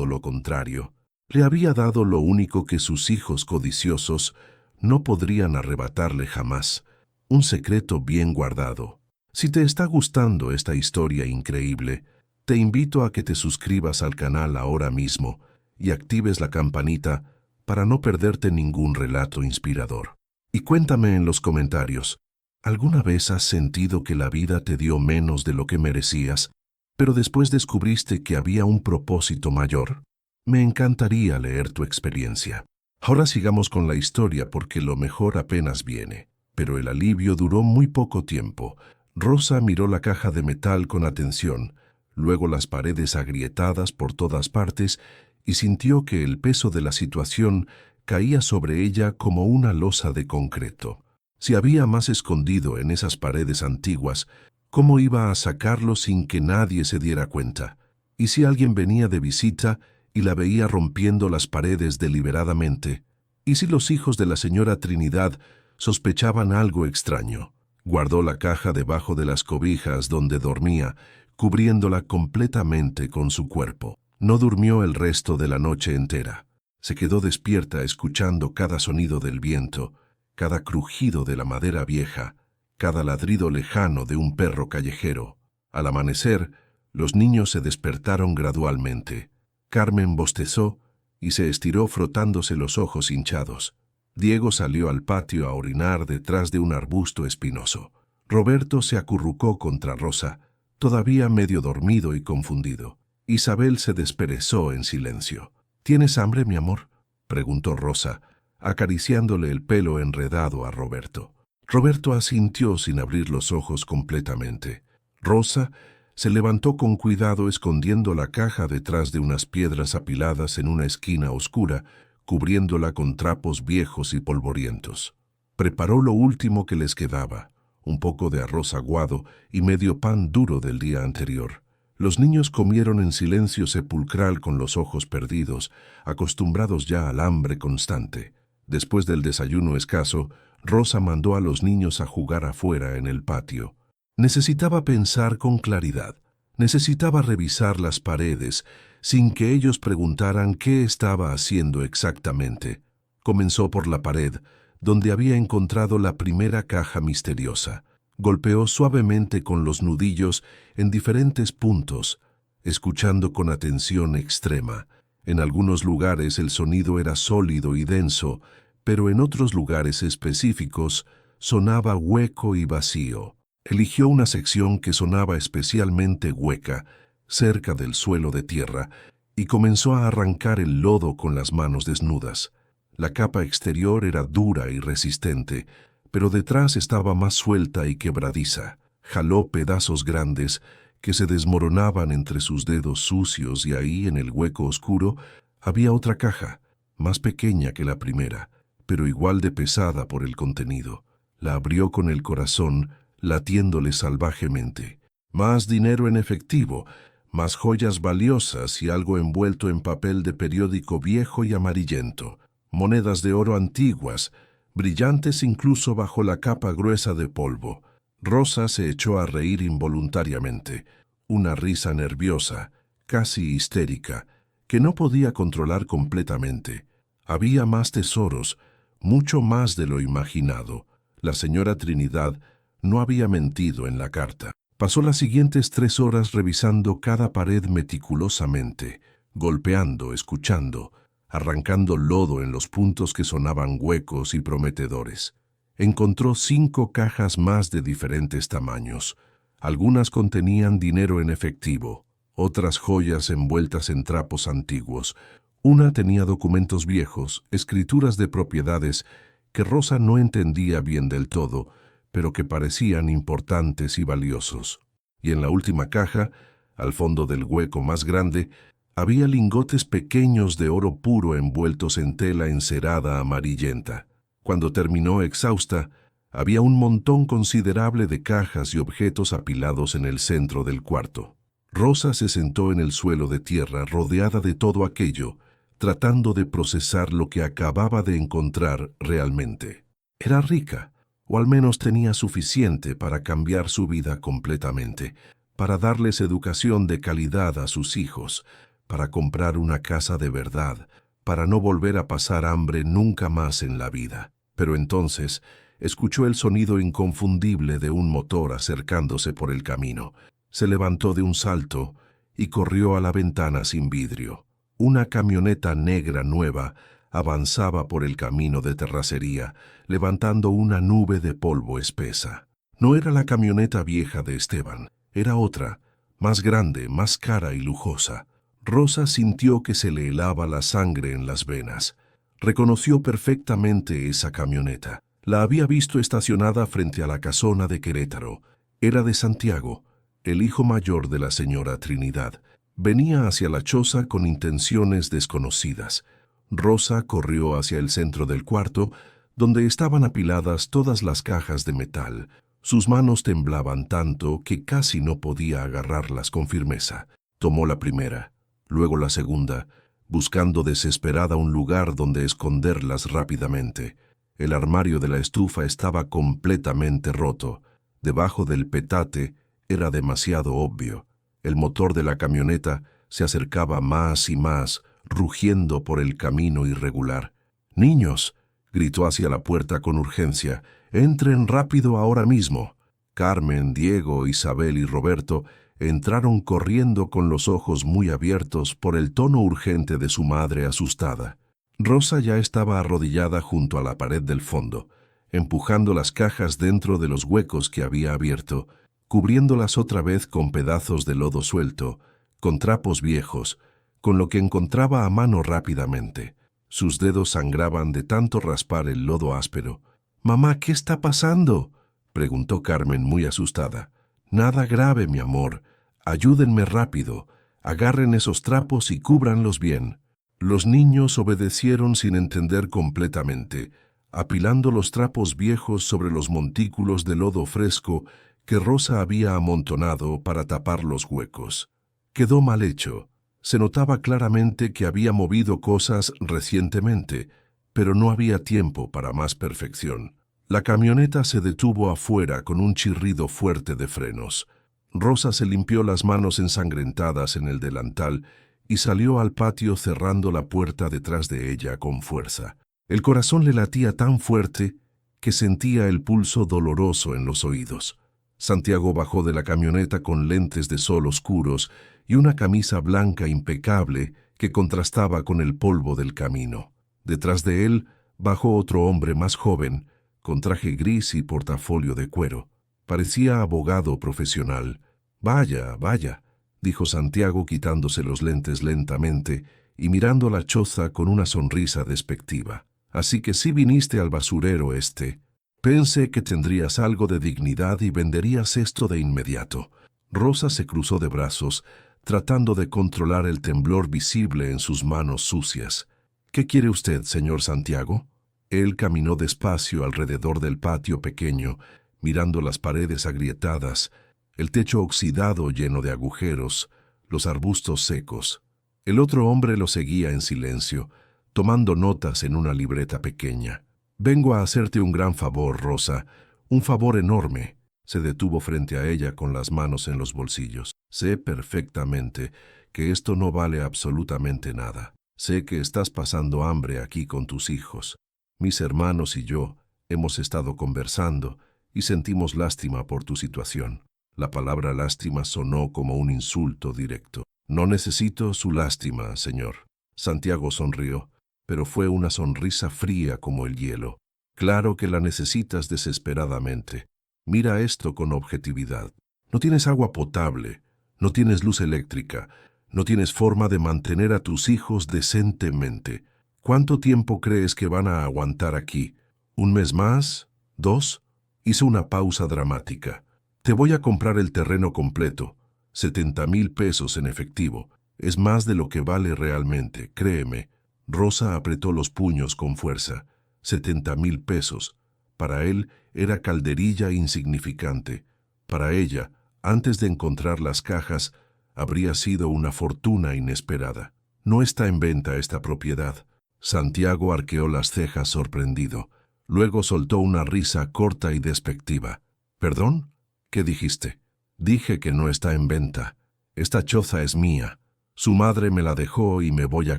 S1: lo contrario. Le había dado lo único que sus hijos codiciosos no podrían arrebatarle jamás, un secreto bien guardado. Si te está gustando esta historia increíble, te invito a que te suscribas al canal ahora mismo y actives la campanita para no perderte ningún relato inspirador. Y cuéntame en los comentarios, ¿alguna vez has sentido que la vida te dio menos de lo que merecías, pero después descubriste que había un propósito mayor? Me encantaría leer tu experiencia. Ahora sigamos con la historia porque lo mejor apenas viene. Pero el alivio duró muy poco tiempo. Rosa miró la caja de metal con atención, luego las paredes agrietadas por todas partes y sintió que el peso de la situación caía sobre ella como una losa de concreto. Si había más escondido en esas paredes antiguas, ¿cómo iba a sacarlo sin que nadie se diera cuenta? ¿Y si alguien venía de visita y la veía rompiendo las paredes deliberadamente? ¿Y si los hijos de la señora Trinidad sospechaban algo extraño? Guardó la caja debajo de las cobijas donde dormía, cubriéndola completamente con su cuerpo. No durmió el resto de la noche entera. Se quedó despierta escuchando cada sonido del viento, cada crujido de la madera vieja, cada ladrido lejano de un perro callejero. Al amanecer, los niños se despertaron gradualmente. Carmen bostezó y se estiró frotándose los ojos hinchados. Diego salió al patio a orinar detrás de un arbusto espinoso. Roberto se acurrucó contra Rosa, todavía medio dormido y confundido. Isabel se desperezó en silencio. ¿Tienes hambre, mi amor?, preguntó Rosa, acariciándole el pelo enredado a Roberto. Roberto asintió sin abrir los ojos completamente. Rosa se levantó con cuidado escondiendo la caja detrás de unas piedras apiladas en una esquina oscura, cubriéndola con trapos viejos y polvorientos. Preparó lo último que les quedaba, un poco de arroz aguado y medio pan duro del día anterior. Los niños comieron en silencio sepulcral con los ojos perdidos, acostumbrados ya al hambre constante. Después del desayuno escaso, Rosa mandó a los niños a jugar afuera en el patio. Necesitaba pensar con claridad. Necesitaba revisar las paredes sin que ellos preguntaran qué estaba haciendo exactamente. Comenzó por la pared, donde había encontrado la primera caja misteriosa. Golpeó suavemente con los nudillos en diferentes puntos, escuchando con atención extrema. En algunos lugares el sonido era sólido y denso, pero en otros lugares específicos sonaba hueco y vacío. Eligió una sección que sonaba especialmente hueca, cerca del suelo de tierra, y comenzó a arrancar el lodo con las manos desnudas. La capa exterior era dura y resistente, pero detrás estaba más suelta y quebradiza. Jaló pedazos grandes que se desmoronaban entre sus dedos sucios y ahí, en el hueco oscuro, había otra caja, más pequeña que la primera, pero igual de pesada por el contenido. La abrió con el corazón, latiéndole salvajemente. Más dinero en efectivo, más joyas valiosas y algo envuelto en papel de periódico viejo y amarillento. Monedas de oro antiguas, brillantes incluso bajo la capa gruesa de polvo. Rosa se echó a reír involuntariamente, una risa nerviosa, casi histérica, que no podía controlar completamente. Había más tesoros, mucho más de lo imaginado. La señora Trinidad no había mentido en la carta. Pasó las siguientes 3 horas revisando cada pared meticulosamente, golpeando, escuchando, arrancando lodo en los puntos que sonaban huecos y prometedores. Encontró 5 cajas más de diferentes tamaños. Algunas contenían dinero en efectivo, otras joyas envueltas en trapos antiguos. Una tenía documentos viejos, escrituras de propiedades que Rosa no entendía bien del todo, pero que parecían importantes y valiosos. Y en la última caja, al fondo del hueco más grande, había lingotes pequeños de oro puro envueltos en tela encerada amarillenta. Cuando terminó exhausta, había un montón considerable de cajas y objetos apilados en el centro del cuarto. Rosa se sentó en el suelo de tierra rodeada de todo aquello, tratando de procesar lo que acababa de encontrar realmente. Era rica, o al menos tenía suficiente para cambiar su vida completamente, para darles educación de calidad a sus hijos, para comprar una casa de verdad, para no volver a pasar hambre nunca más en la vida. Pero entonces escuchó el sonido inconfundible de un motor acercándose por el camino. Se levantó de un salto y corrió a la ventana sin vidrio. Una camioneta negra nueva avanzaba por el camino de terracería, levantando una nube de polvo espesa. No era la camioneta vieja de Esteban, era otra, más grande, más cara y lujosa. Rosa sintió que se le helaba la sangre en las venas. Reconoció perfectamente esa camioneta. La había visto estacionada frente a la casona de Querétaro. Era de Santiago, el hijo mayor de la señora Trinidad. Venía hacia la choza con intenciones desconocidas. Rosa corrió hacia el centro del cuarto, donde estaban apiladas todas las cajas de metal. Sus manos temblaban tanto que casi no podía agarrarlas con firmeza. Tomó la primera, luego la segunda, buscando desesperada un lugar donde esconderlas rápidamente. El armario de la estufa estaba completamente roto. Debajo del petate era demasiado obvio. El motor de la camioneta se acercaba más y más, rugiendo por el camino irregular. «¡Niños!», gritó hacia la puerta con urgencia. «¡Entren rápido ahora mismo!». Carmen, Diego, Isabel y Roberto entraron corriendo con los ojos muy abiertos por el tono urgente de su madre asustada. Rosa ya estaba arrodillada junto a la pared del fondo, empujando las cajas dentro de los huecos que había abierto, cubriéndolas otra vez con pedazos de lodo suelto, con trapos viejos, con lo que encontraba a mano rápidamente. Sus dedos sangraban de tanto raspar el lodo áspero. «Mamá, ¿qué está pasando?», preguntó Carmen muy asustada. «Nada grave, mi amor. Ayúdenme rápido. Agarren esos trapos y cúbranlos bien». Los niños obedecieron sin entender completamente, apilando los trapos viejos sobre los montículos de lodo fresco que Rosa había amontonado para tapar los huecos. Quedó mal hecho. Se notaba claramente que había movido cosas recientemente, pero no había tiempo para más perfección. La camioneta se detuvo afuera con un chirrido fuerte de frenos. Rosa se limpió las manos ensangrentadas en el delantal y salió al patio cerrando la puerta detrás de ella con fuerza. El corazón le latía tan fuerte que sentía el pulso doloroso en los oídos. Santiago bajó de la camioneta con lentes de sol oscuros y una camisa blanca impecable que contrastaba con el polvo del camino. Detrás de él bajó otro hombre más joven, con traje gris y portafolio de cuero. Parecía abogado profesional. «Vaya, vaya», dijo Santiago quitándose los lentes lentamente y mirando la choza con una sonrisa despectiva. «Así que sí viniste al basurero este. Pensé que tendrías algo de dignidad y venderías esto de inmediato». Rosa se cruzó de brazos, tratando de controlar el temblor visible en sus manos sucias. «¿Qué quiere usted, señor Santiago?» Él caminó despacio alrededor del patio pequeño, mirando las paredes agrietadas, el techo oxidado lleno de agujeros, los arbustos secos. El otro hombre lo seguía en silencio, tomando notas en una libreta pequeña. «Vengo a hacerte un gran favor, Rosa, un favor enorme». Se detuvo frente a ella con las manos en los bolsillos. «Sé perfectamente que esto no vale absolutamente nada. Sé que estás pasando hambre aquí con tus hijos. Mis hermanos y yo hemos estado conversando y sentimos lástima por tu situación». La palabra lástima sonó como un insulto directo. «No necesito su lástima, señor». Santiago sonrió, pero fue una sonrisa fría como el hielo. «Claro que la necesitas desesperadamente. Mira esto con objetividad. No tienes agua potable, no tienes luz eléctrica, no tienes forma de mantener a tus hijos decentemente. ¿Cuánto tiempo crees que van a aguantar aquí? ¿Un mes más? ¿2? Hizo una pausa dramática. «Te voy a comprar el terreno completo, 70,000 pesos en efectivo. Es más de lo que vale realmente, créeme». Rosa apretó los puños con fuerza. 70,000 pesos. Para él era calderilla insignificante. Para ella, antes de encontrar las cajas, habría sido una fortuna inesperada. «No está en venta esta propiedad». Santiago arqueó las cejas sorprendido. Luego soltó una risa corta y despectiva. «¿Perdón? ¿Qué dijiste?» «Dije que no está en venta. Esta choza es mía. Su madre me la dejó y me voy a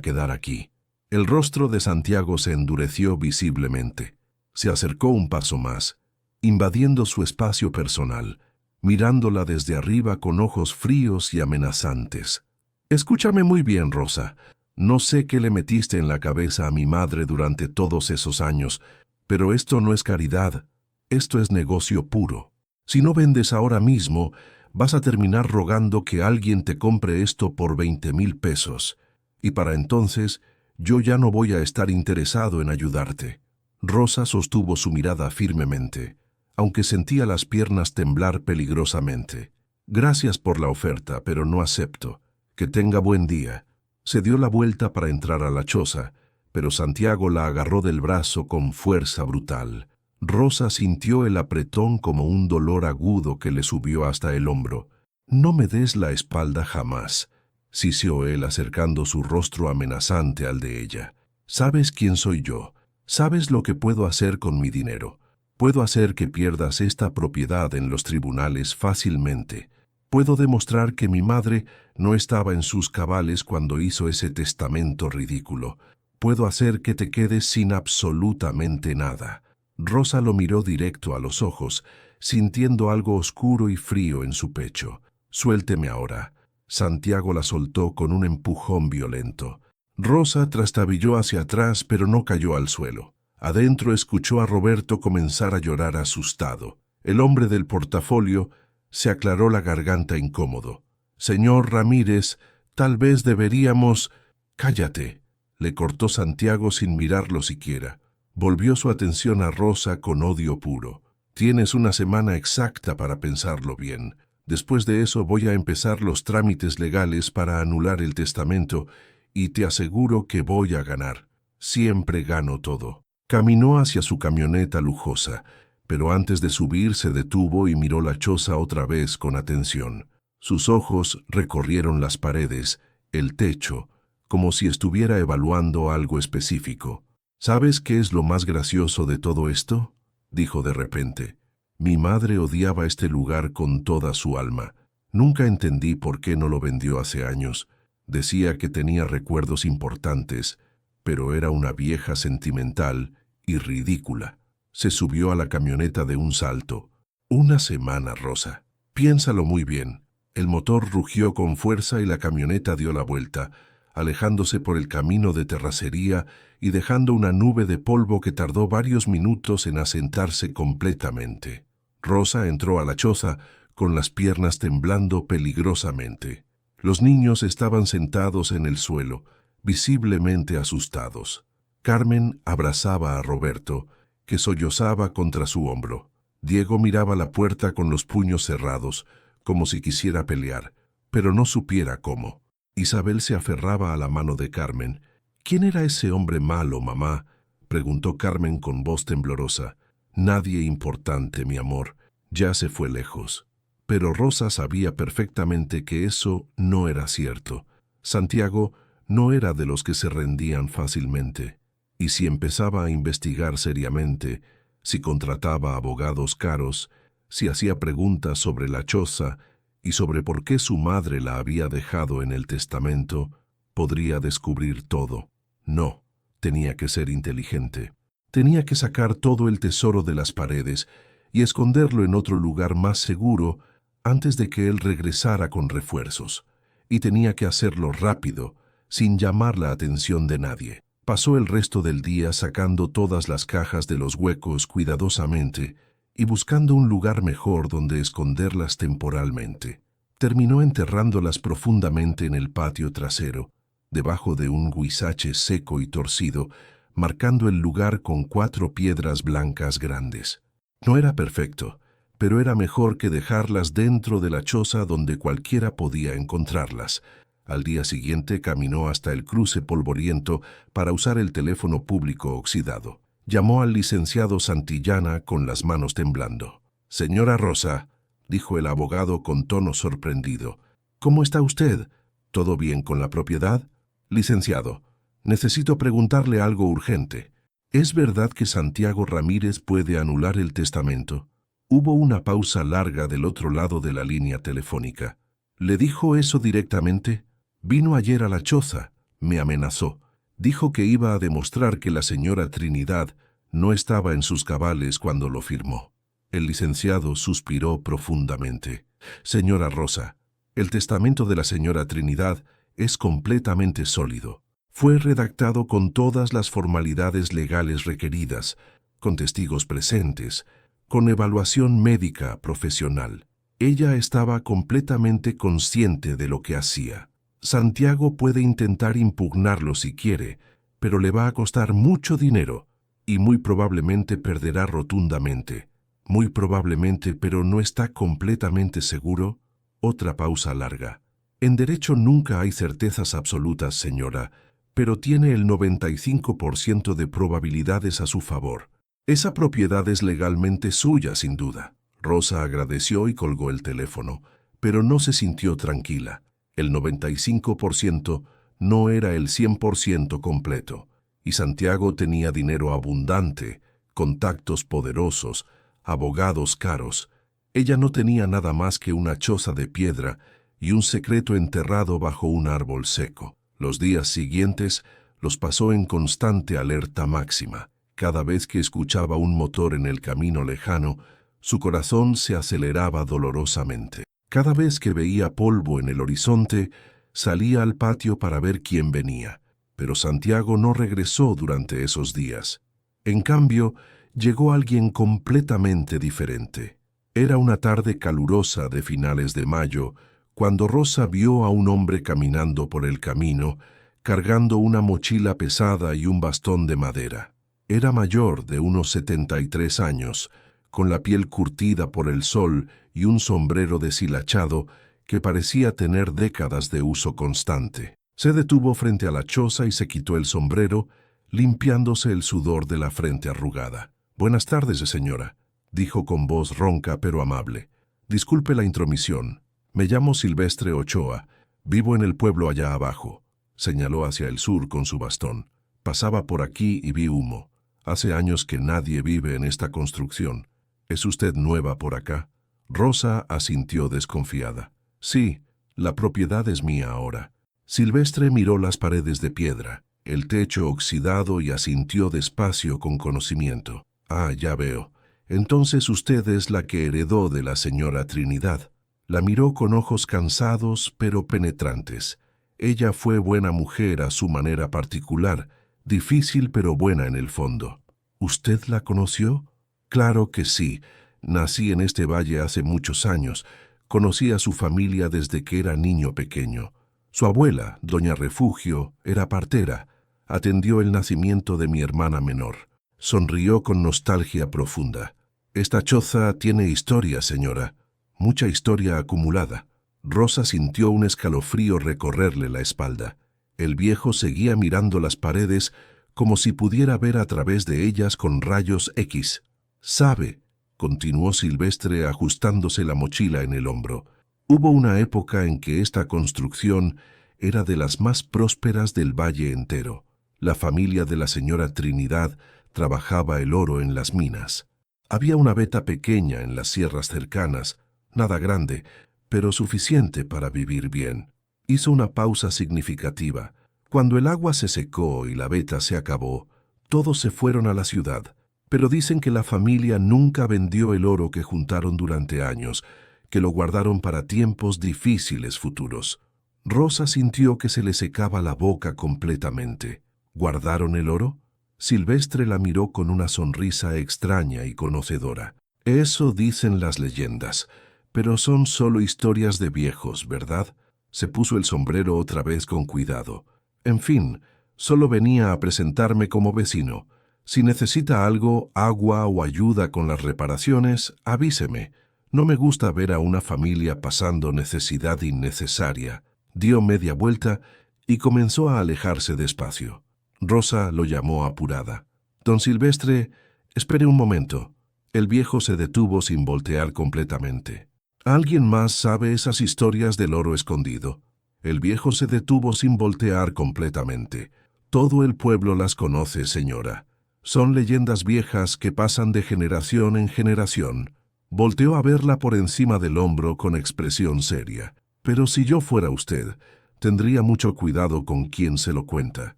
S1: quedar aquí». El rostro de Santiago se endureció visiblemente. Se acercó un paso más, invadiendo su espacio personal, mirándola desde arriba con ojos fríos y amenazantes. «Escúchame muy bien, Rosa. No sé qué le metiste en la cabeza a mi madre durante todos esos años, pero esto no es caridad, esto es negocio puro. Si no vendes ahora mismo, vas a terminar rogando que alguien te compre esto por 20,000 pesos. Y para entonces, yo ya no voy a estar interesado en ayudarte». Rosa sostuvo su mirada firmemente, aunque sentía las piernas temblar peligrosamente. «Gracias por la oferta, pero no acepto. Que tenga buen día». Se dio la vuelta para entrar a la choza, pero Santiago la agarró del brazo con fuerza brutal. Rosa sintió el apretón como un dolor agudo que le subió hasta el hombro. «No me des la espalda jamás», siseó él acercando su rostro amenazante al de ella. «Sabes quién soy yo. Sabes lo que puedo hacer con mi dinero. Puedo hacer que pierdas esta propiedad en los tribunales fácilmente. Puedo demostrar que mi madre no estaba en sus cabales cuando hizo ese testamento ridículo. Puedo hacer que te quedes sin absolutamente nada». Rosa lo miró directo a los ojos, sintiendo algo oscuro y frío en su pecho. «Suélteme ahora». Santiago la soltó con un empujón violento. Rosa trastabilló hacia atrás, pero no cayó al suelo. Adentro escuchó a Roberto comenzar a llorar asustado. El hombre del portafolio se aclaró la garganta incómodo. «Señor Ramírez, tal vez deberíamos...» «Cállate», le cortó Santiago sin mirarlo siquiera. Volvió su atención a Rosa con odio puro. «Tienes una semana exacta para pensarlo bien. Después de eso voy a empezar los trámites legales para anular el testamento y te aseguro que voy a ganar. Siempre gano todo». Caminó hacia su camioneta lujosa, pero antes de subir se detuvo y miró la choza otra vez con atención. Sus ojos recorrieron las paredes, el techo, como si estuviera evaluando algo específico. «¿Sabes qué es lo más gracioso de todo esto?». dijo de repente. Mi madre odiaba este lugar con toda su alma. Nunca entendí por qué no lo vendió hace años. Decía que tenía recuerdos importantes, pero era una vieja sentimental y ridícula. Se subió a la camioneta de un salto. Una semana, Rosa. Piénsalo muy bien. El motor rugió con fuerza y la camioneta dio la vuelta, alejándose por el camino de terracería y dejando una nube de polvo que tardó varios minutos en asentarse completamente. Rosa entró a la choza con las piernas temblando peligrosamente. Los niños estaban sentados en el suelo, visiblemente asustados. Carmen abrazaba a Roberto, que sollozaba contra su hombro. Diego miraba la puerta con los puños cerrados, como si quisiera pelear, pero no supiera cómo. Isabel se aferraba a la mano de Carmen. ¿Quién era ese hombre malo, mamá?, preguntó Carmen con voz temblorosa. Nadie importante, mi amor. Ya se fue lejos. Pero Rosa sabía perfectamente que eso no era cierto. Santiago no era de los que se rendían fácilmente. Y si empezaba a investigar seriamente, si contrataba abogados caros, si hacía preguntas sobre la choza y sobre por qué su madre la había dejado en el testamento, podría descubrir todo. No, tenía que ser inteligente. Tenía que sacar todo el tesoro de las paredes y esconderlo en otro lugar más seguro antes de que él regresara con refuerzos. Y tenía que hacerlo rápido, sin llamar la atención de nadie. Pasó el resto del día sacando todas las cajas de los huecos cuidadosamente y buscando un lugar mejor donde esconderlas temporalmente. Terminó enterrándolas profundamente en el patio trasero, debajo de un huizache seco y torcido, marcando el lugar con 4 piedras blancas grandes. No era perfecto, pero era mejor que dejarlas dentro de la choza donde cualquiera podía encontrarlas. Al día siguiente caminó hasta el cruce polvoriento para usar el teléfono público oxidado. Llamó al licenciado Santillana con las manos temblando. «Señora Rosa», dijo el abogado con tono sorprendido. «¿Cómo está usted? ¿Todo bien con la propiedad?» «Licenciado, necesito preguntarle algo urgente. ¿Es verdad que Santiago Ramírez puede anular el testamento?» Hubo una pausa larga del otro lado de la línea telefónica. «¿Le dijo eso directamente?» «Vino ayer a la choza, me amenazó. Dijo que iba a demostrar que la señora Trinidad no estaba en sus cabales cuando lo firmó». El licenciado suspiró profundamente. «Señora Rosa, el testamento de la señora Trinidad es completamente sólido. Fue redactado con todas las formalidades legales requeridas, con testigos presentes, con evaluación médica profesional. Ella estaba completamente consciente de lo que hacía. Santiago puede intentar impugnarlo si quiere, pero le va a costar mucho dinero y muy probablemente perderá rotundamente. Muy probablemente, pero no está completamente seguro». Otra pausa larga. «En derecho nunca hay certezas absolutas, señora, pero tiene el 95% de probabilidades a su favor. Esa propiedad es legalmente suya, sin duda». Rosa agradeció y colgó el teléfono, pero no se sintió tranquila. El 95% no era el 100% completo, y Santiago tenía dinero abundante, contactos poderosos, abogados caros. Ella no tenía nada más que una choza de piedra y un secreto enterrado bajo un árbol seco. Los días siguientes los pasó en constante alerta máxima. Cada vez que escuchaba un motor en el camino lejano, su corazón se aceleraba dolorosamente. Cada vez que veía polvo en el horizonte, salía al patio para ver quién venía. Pero Santiago no regresó durante esos días. En cambio, llegó alguien completamente diferente. Era una tarde calurosa de finales de mayo, cuando Rosa vio a un hombre caminando por el camino, cargando una mochila pesada y un bastón de madera. Era mayor, de unos 73 años, con la piel curtida por el sol y un sombrero deshilachado que parecía tener décadas de uso constante. Se detuvo frente a la choza y se quitó el sombrero, limpiándose el sudor de la frente arrugada. «Buenas tardes, señora», dijo con voz ronca pero amable. «Disculpe la intromisión. Me llamo Silvestre Ochoa. Vivo en el pueblo allá abajo». Señaló hacia el sur con su bastón. «Pasaba por aquí y vi humo. Hace años que nadie vive en esta construcción. ¿Es usted nueva por acá? Rosa asintió desconfiada. Sí, la propiedad es mía ahora. Silvestre miró las paredes de piedra, el techo oxidado y asintió despacio con conocimiento. Ah, ya veo. Entonces usted es la que heredó de la señora Trinidad. La miró con ojos cansados pero penetrantes. Ella fue buena mujer a su manera particular, difícil pero buena en el fondo. ¿Usted la conoció? Claro que sí. Nací en este valle hace muchos años. Conocí a su familia desde que era niño pequeño. Su abuela, doña Refugio, era partera. Atendió el nacimiento de mi hermana menor. Sonrió con nostalgia profunda. Esta choza tiene historia, señora. Mucha historia acumulada. Rosa sintió un escalofrío recorrerle la espalda. El viejo seguía mirando las paredes como si pudiera ver a través de ellas con rayos X. «Sabe», continuó Silvestre ajustándose la mochila en el hombro, «hubo una época en que esta construcción era de las más prósperas del valle entero. La familia de la señora Trinidad trabajaba el oro en las minas. Había una veta pequeña en las sierras cercanas, nada grande, pero suficiente para vivir bien». Hizo una pausa significativa. Cuando el agua se secó y la veta se acabó, todos se fueron a la ciudad. Pero dicen que la familia nunca vendió el oro que juntaron durante años, que lo guardaron para tiempos difíciles futuros. Rosa sintió que se le secaba la boca completamente. ¿Guardaron el oro? Silvestre la miró con una sonrisa extraña y conocedora. Eso dicen las leyendas, pero son solo historias de viejos, ¿verdad? Se puso el sombrero otra vez con cuidado. En fin, solo venía a presentarme como vecino. Si necesita algo, agua o ayuda con las reparaciones, avíseme. No me gusta ver a una familia pasando necesidad innecesaria. Dio media vuelta y comenzó a alejarse despacio. Rosa lo llamó apurada. «Don Silvestre, espere un momento». El viejo se detuvo sin voltear completamente. «¿Alguien más sabe esas historias del oro escondido?» El viejo se detuvo sin voltear completamente. «Todo el pueblo las conoce, señora. Son leyendas viejas que pasan de generación en generación». Volteó a verla por encima del hombro con expresión seria. «Pero si yo fuera usted, tendría mucho cuidado con quién se lo cuenta.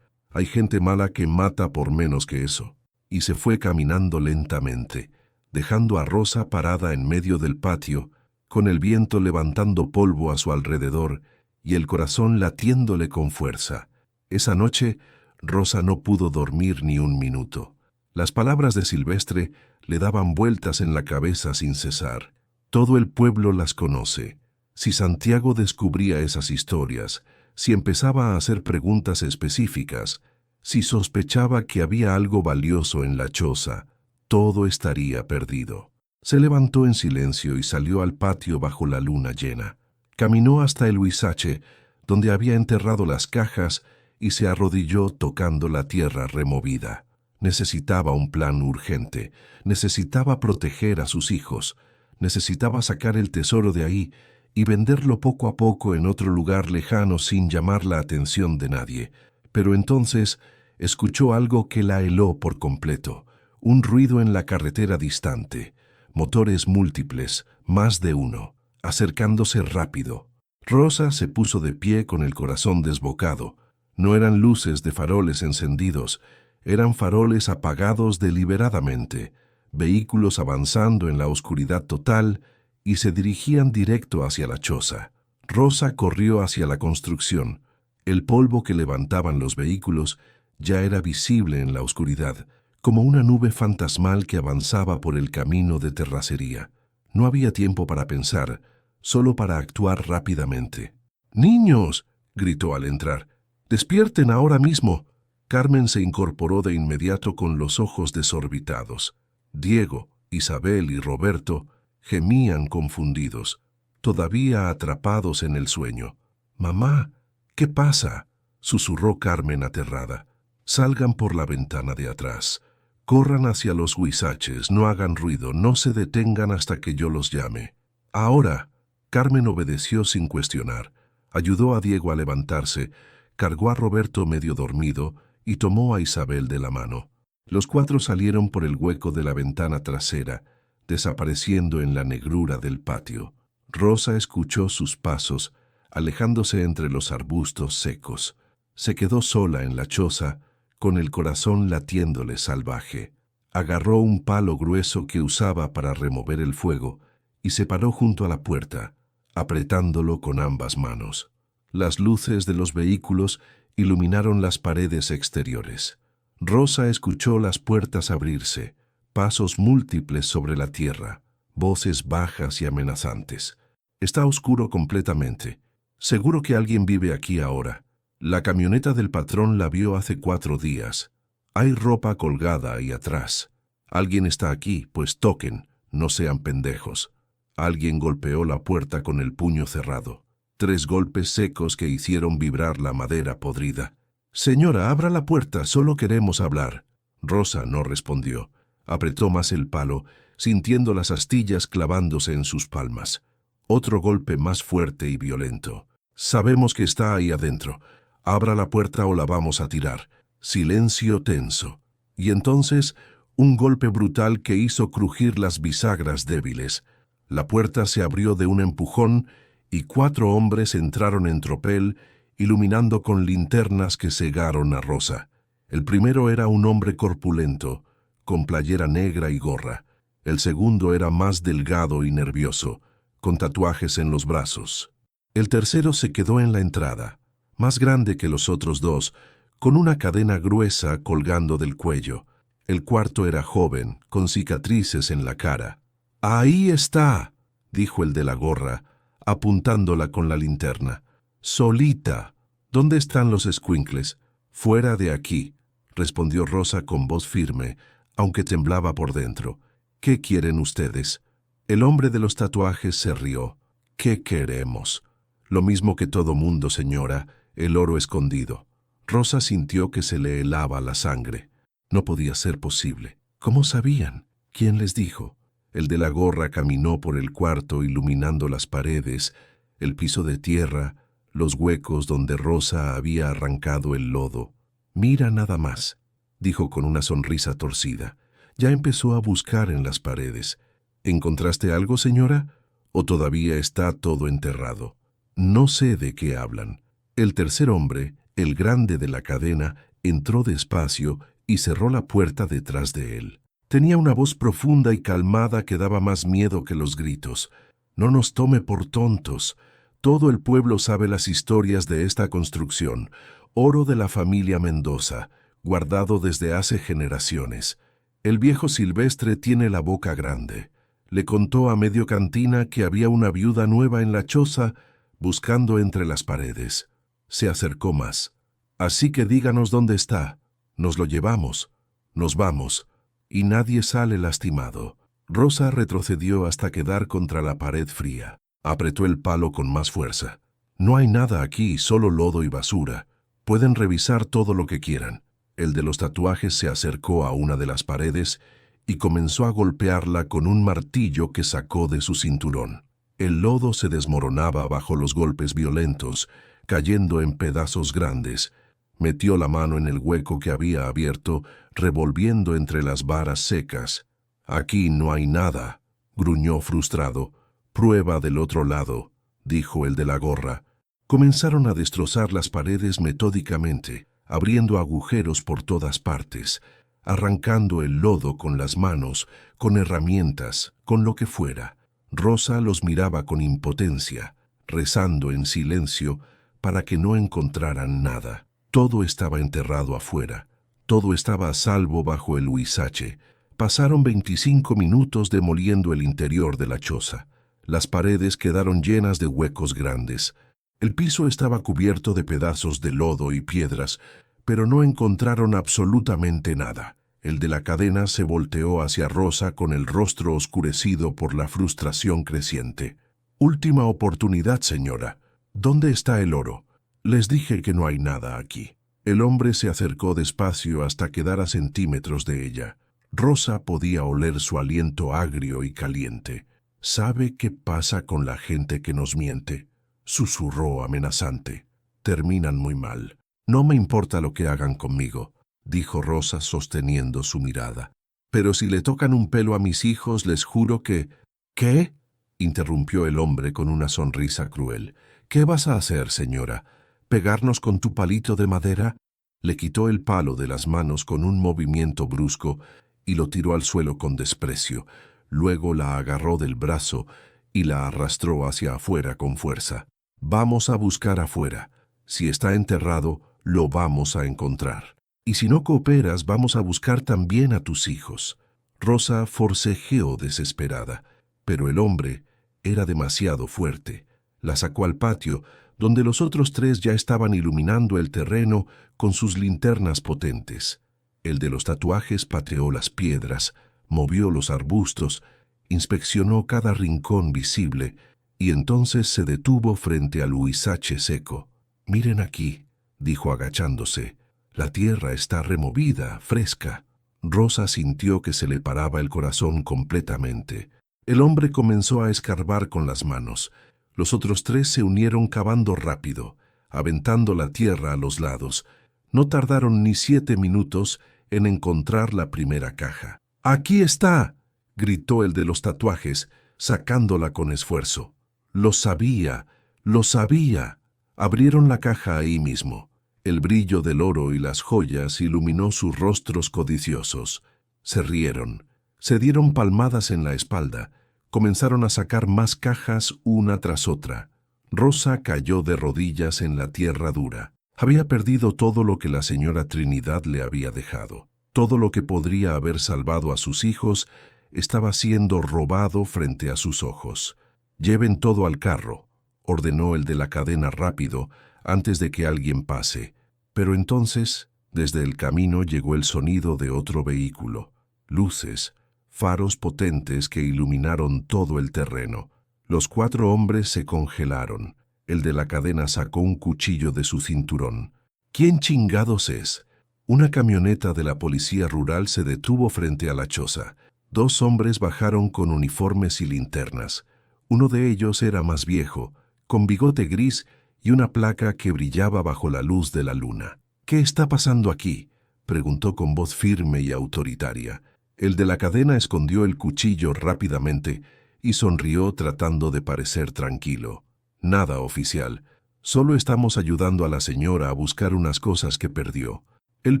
S1: Hay gente mala que mata por menos que eso». Y se fue caminando lentamente, dejando a Rosa parada en medio del patio, con el viento levantando polvo a su alrededor y el corazón latiéndole con fuerza. Esa noche, Rosa no pudo dormir ni un minuto. Las palabras de Silvestre le daban vueltas en la cabeza sin cesar. Todo el pueblo las conoce. Si Santiago descubría esas historias, si empezaba a hacer preguntas específicas, si sospechaba que había algo valioso en la choza, todo estaría perdido. Se levantó en silencio y salió al patio bajo la luna llena. Caminó hasta el huizache, donde había enterrado las cajas, y se arrodilló tocando la tierra removida. Necesitaba un plan urgente, necesitaba proteger a sus hijos, necesitaba sacar el tesoro de ahí y venderlo poco a poco en otro lugar lejano sin llamar la atención de nadie. Pero entonces escuchó algo que la heló por completo, un ruido en la carretera distante, motores múltiples, más de uno, acercándose rápido. Rosa se puso de pie con el corazón desbocado. No eran luces de faroles encendidos, eran faroles apagados deliberadamente, vehículos avanzando en la oscuridad total y se dirigían directo hacia la choza. Rosa corrió hacia la construcción. El polvo que levantaban los vehículos ya era visible en la oscuridad, como una nube fantasmal que avanzaba por el camino de terracería. No había tiempo para pensar, solo para actuar rápidamente. «¡Niños!», gritó al entrar. «¡Despierten ahora mismo!». Carmen se incorporó de inmediato con los ojos desorbitados. Diego, Isabel y Roberto gemían confundidos, todavía atrapados en el sueño. «Mamá, ¿qué pasa?», susurró Carmen aterrada. «Salgan por la ventana de atrás. Corran hacia los huizaches, no hagan ruido, no se detengan hasta que yo los llame». «Ahora». Carmen obedeció sin cuestionar. Ayudó a Diego a levantarse, cargó a Roberto medio dormido y tomó a Isabel de la mano. Los cuatro salieron por el hueco de la ventana trasera, desapareciendo en la negrura del patio. Rosa escuchó sus pasos, alejándose entre los arbustos secos. Se quedó sola en la choza, con el corazón latiéndole salvaje. Agarró un palo grueso que usaba para remover el fuego y se paró junto a la puerta, apretándolo con ambas manos. Las luces de los vehículos iluminaron las paredes exteriores. Rosa escuchó las puertas abrirse, pasos múltiples sobre la tierra, voces bajas y amenazantes. Está oscuro completamente. Seguro que alguien vive aquí ahora. La camioneta del patrón la vio hace 4 días. Hay ropa colgada ahí atrás. Alguien está aquí, pues toquen, no sean pendejos. Alguien golpeó la puerta con el puño cerrado. 3 golpes secos que hicieron vibrar la madera podrida. «Señora, abra la puerta, solo queremos hablar». Rosa no respondió. Apretó más el palo, sintiendo las astillas clavándose en sus palmas. Otro golpe más fuerte y violento. «Sabemos que está ahí adentro. Abra la puerta o la vamos a tirar». Silencio tenso. Y entonces, un golpe brutal que hizo crujir las bisagras débiles. La puerta se abrió de un empujón y 4 hombres entraron en tropel, iluminando con linternas que cegaron a Rosa. El primero era un hombre corpulento, con playera negra y gorra. El segundo era más delgado y nervioso, con tatuajes en los brazos. El tercero se quedó en la entrada, más grande que los otros 2, con una cadena gruesa colgando del cuello. El cuarto era joven, con cicatrices en la cara. «Ahí está», dijo el de la gorra, apuntándola con la linterna. «Solita. ¿Dónde están los escuincles?» «Fuera de aquí», respondió Rosa con voz firme, aunque temblaba por dentro. «¿Qué quieren ustedes?» El hombre de los tatuajes se rió. «¿Qué queremos?» «Lo mismo que todo mundo, señora, el oro escondido». Rosa sintió que se le helaba la sangre. No podía ser posible. ¿Cómo sabían? ¿Quién les dijo? El de la gorra caminó por el cuarto iluminando las paredes, el piso de tierra, los huecos donde Rosa había arrancado el lodo. «Mira nada más», dijo con una sonrisa torcida. Ya empezó a buscar en las paredes. «¿Encontraste algo, señora? ¿O todavía está todo enterrado?» «No sé de qué hablan». El tercer hombre, el grande de la cadena, entró despacio y cerró la puerta detrás de él. Tenía una voz profunda y calmada que daba más miedo que los gritos. «No nos tome por tontos. Todo el pueblo sabe las historias de esta construcción. Oro de la familia Mendoza, guardado desde hace generaciones. El viejo Silvestre tiene la boca grande. Le contó a medio cantina que había una viuda nueva en la choza buscando entre las paredes. Se acercó más. Así que díganos dónde está. Nos lo llevamos. Nos vamos. Y nadie sale lastimado». Rosa retrocedió hasta quedar contra la pared fría. Apretó el palo con más fuerza. «No hay nada aquí, solo lodo y basura. Pueden revisar todo lo que quieran». El de los tatuajes se acercó a una de las paredes y comenzó a golpearla con un martillo que sacó de su cinturón. El lodo se desmoronaba bajo los golpes violentos, cayendo en pedazos grandes. Metió la mano en el hueco que había abierto, revolviendo entre las varas secas. «Aquí no hay nada», gruñó frustrado. «Prueba del otro lado», dijo el de la gorra. Comenzaron a destrozar las paredes metódicamente, abriendo agujeros por todas partes, arrancando el lodo con las manos, con herramientas, con lo que fuera. Rosa los miraba con impotencia, rezando en silencio para que no encontraran nada. Todo estaba enterrado afuera, todo estaba a salvo bajo el huizache. Pasaron 25 minutos demoliendo el interior de la choza. Las paredes quedaron llenas de huecos grandes. El piso estaba cubierto de pedazos de lodo y piedras, pero no encontraron absolutamente nada. El de la cadena se volteó hacia Rosa con el rostro oscurecido por la frustración creciente. «Última oportunidad, señora. ¿Dónde está el oro? Les dije que no hay nada aquí». El hombre se acercó despacio hasta quedar a centímetros de ella. Rosa podía oler su aliento agrio y caliente. «¿Sabe qué pasa con la gente que nos miente?», susurró amenazante. «Terminan muy mal. No me importa lo que hagan conmigo. dijo Rosa sosteniendo su mirada. «Pero si le tocan un pelo a mis hijos, les juro que...» «¿Qué?», interrumpió el hombre con una sonrisa cruel. «¿Qué vas a hacer, señora? ¿Pegarnos con tu palito de madera?». Le quitó el palo de las manos con un movimiento brusco y lo tiró al suelo con desprecio. Luego la agarró del brazo y la arrastró hacia afuera con fuerza. «Vamos a buscar afuera. Si está enterrado, lo vamos a encontrar. Y si no cooperas, vamos a buscar también a tus hijos». Rosa forcejeó desesperada, pero el hombre era demasiado fuerte. La sacó al patio, donde los otros tres ya estaban iluminando el terreno con sus linternas potentes. El de los tatuajes pateó las piedras, movió los arbustos, inspeccionó cada rincón visible y entonces se detuvo frente al huizache seco. «Miren aquí», dijo agachándose. «La tierra está removida, fresca». Rosa sintió que se le paraba el corazón completamente. El hombre comenzó a escarbar con las manos. Los otros tres se unieron cavando rápido, aventando la tierra a los lados. No tardaron ni 7 minutos en encontrar la primera caja. «¡Aquí está!», gritó el de los tatuajes, sacándola con esfuerzo. «Lo sabía, lo sabía». Abrieron la caja ahí mismo. El brillo del oro y las joyas iluminó sus rostros codiciosos. Se rieron, se dieron palmadas en la espalda, comenzaron a sacar más cajas una tras otra. Rosa cayó de rodillas en la tierra dura. Había perdido todo lo que la señora Trinidad le había dejado. Todo lo que podría haber salvado a sus hijos estaba siendo robado frente a sus ojos. «Lleven todo al carro», ordenó el de la cadena rápido, antes de que alguien pase. Pero entonces, desde el camino llegó el sonido de otro vehículo. Luces, faros potentes que iluminaron todo el terreno. Los 4 hombres se congelaron. El de la cadena sacó un cuchillo de su cinturón. «¿Quién chingados es?». Una camioneta de la policía rural se detuvo frente a la choza. 2 hombres bajaron con uniformes y linternas. Uno de ellos era más viejo, con bigote gris y una placa que brillaba bajo la luz de la luna. «¿Qué está pasando aquí?», preguntó con voz firme y autoritaria. El de la cadena escondió el cuchillo rápidamente y sonrió tratando de parecer tranquilo. «Nada, oficial. Solo estamos ayudando a la señora a buscar unas cosas que perdió». El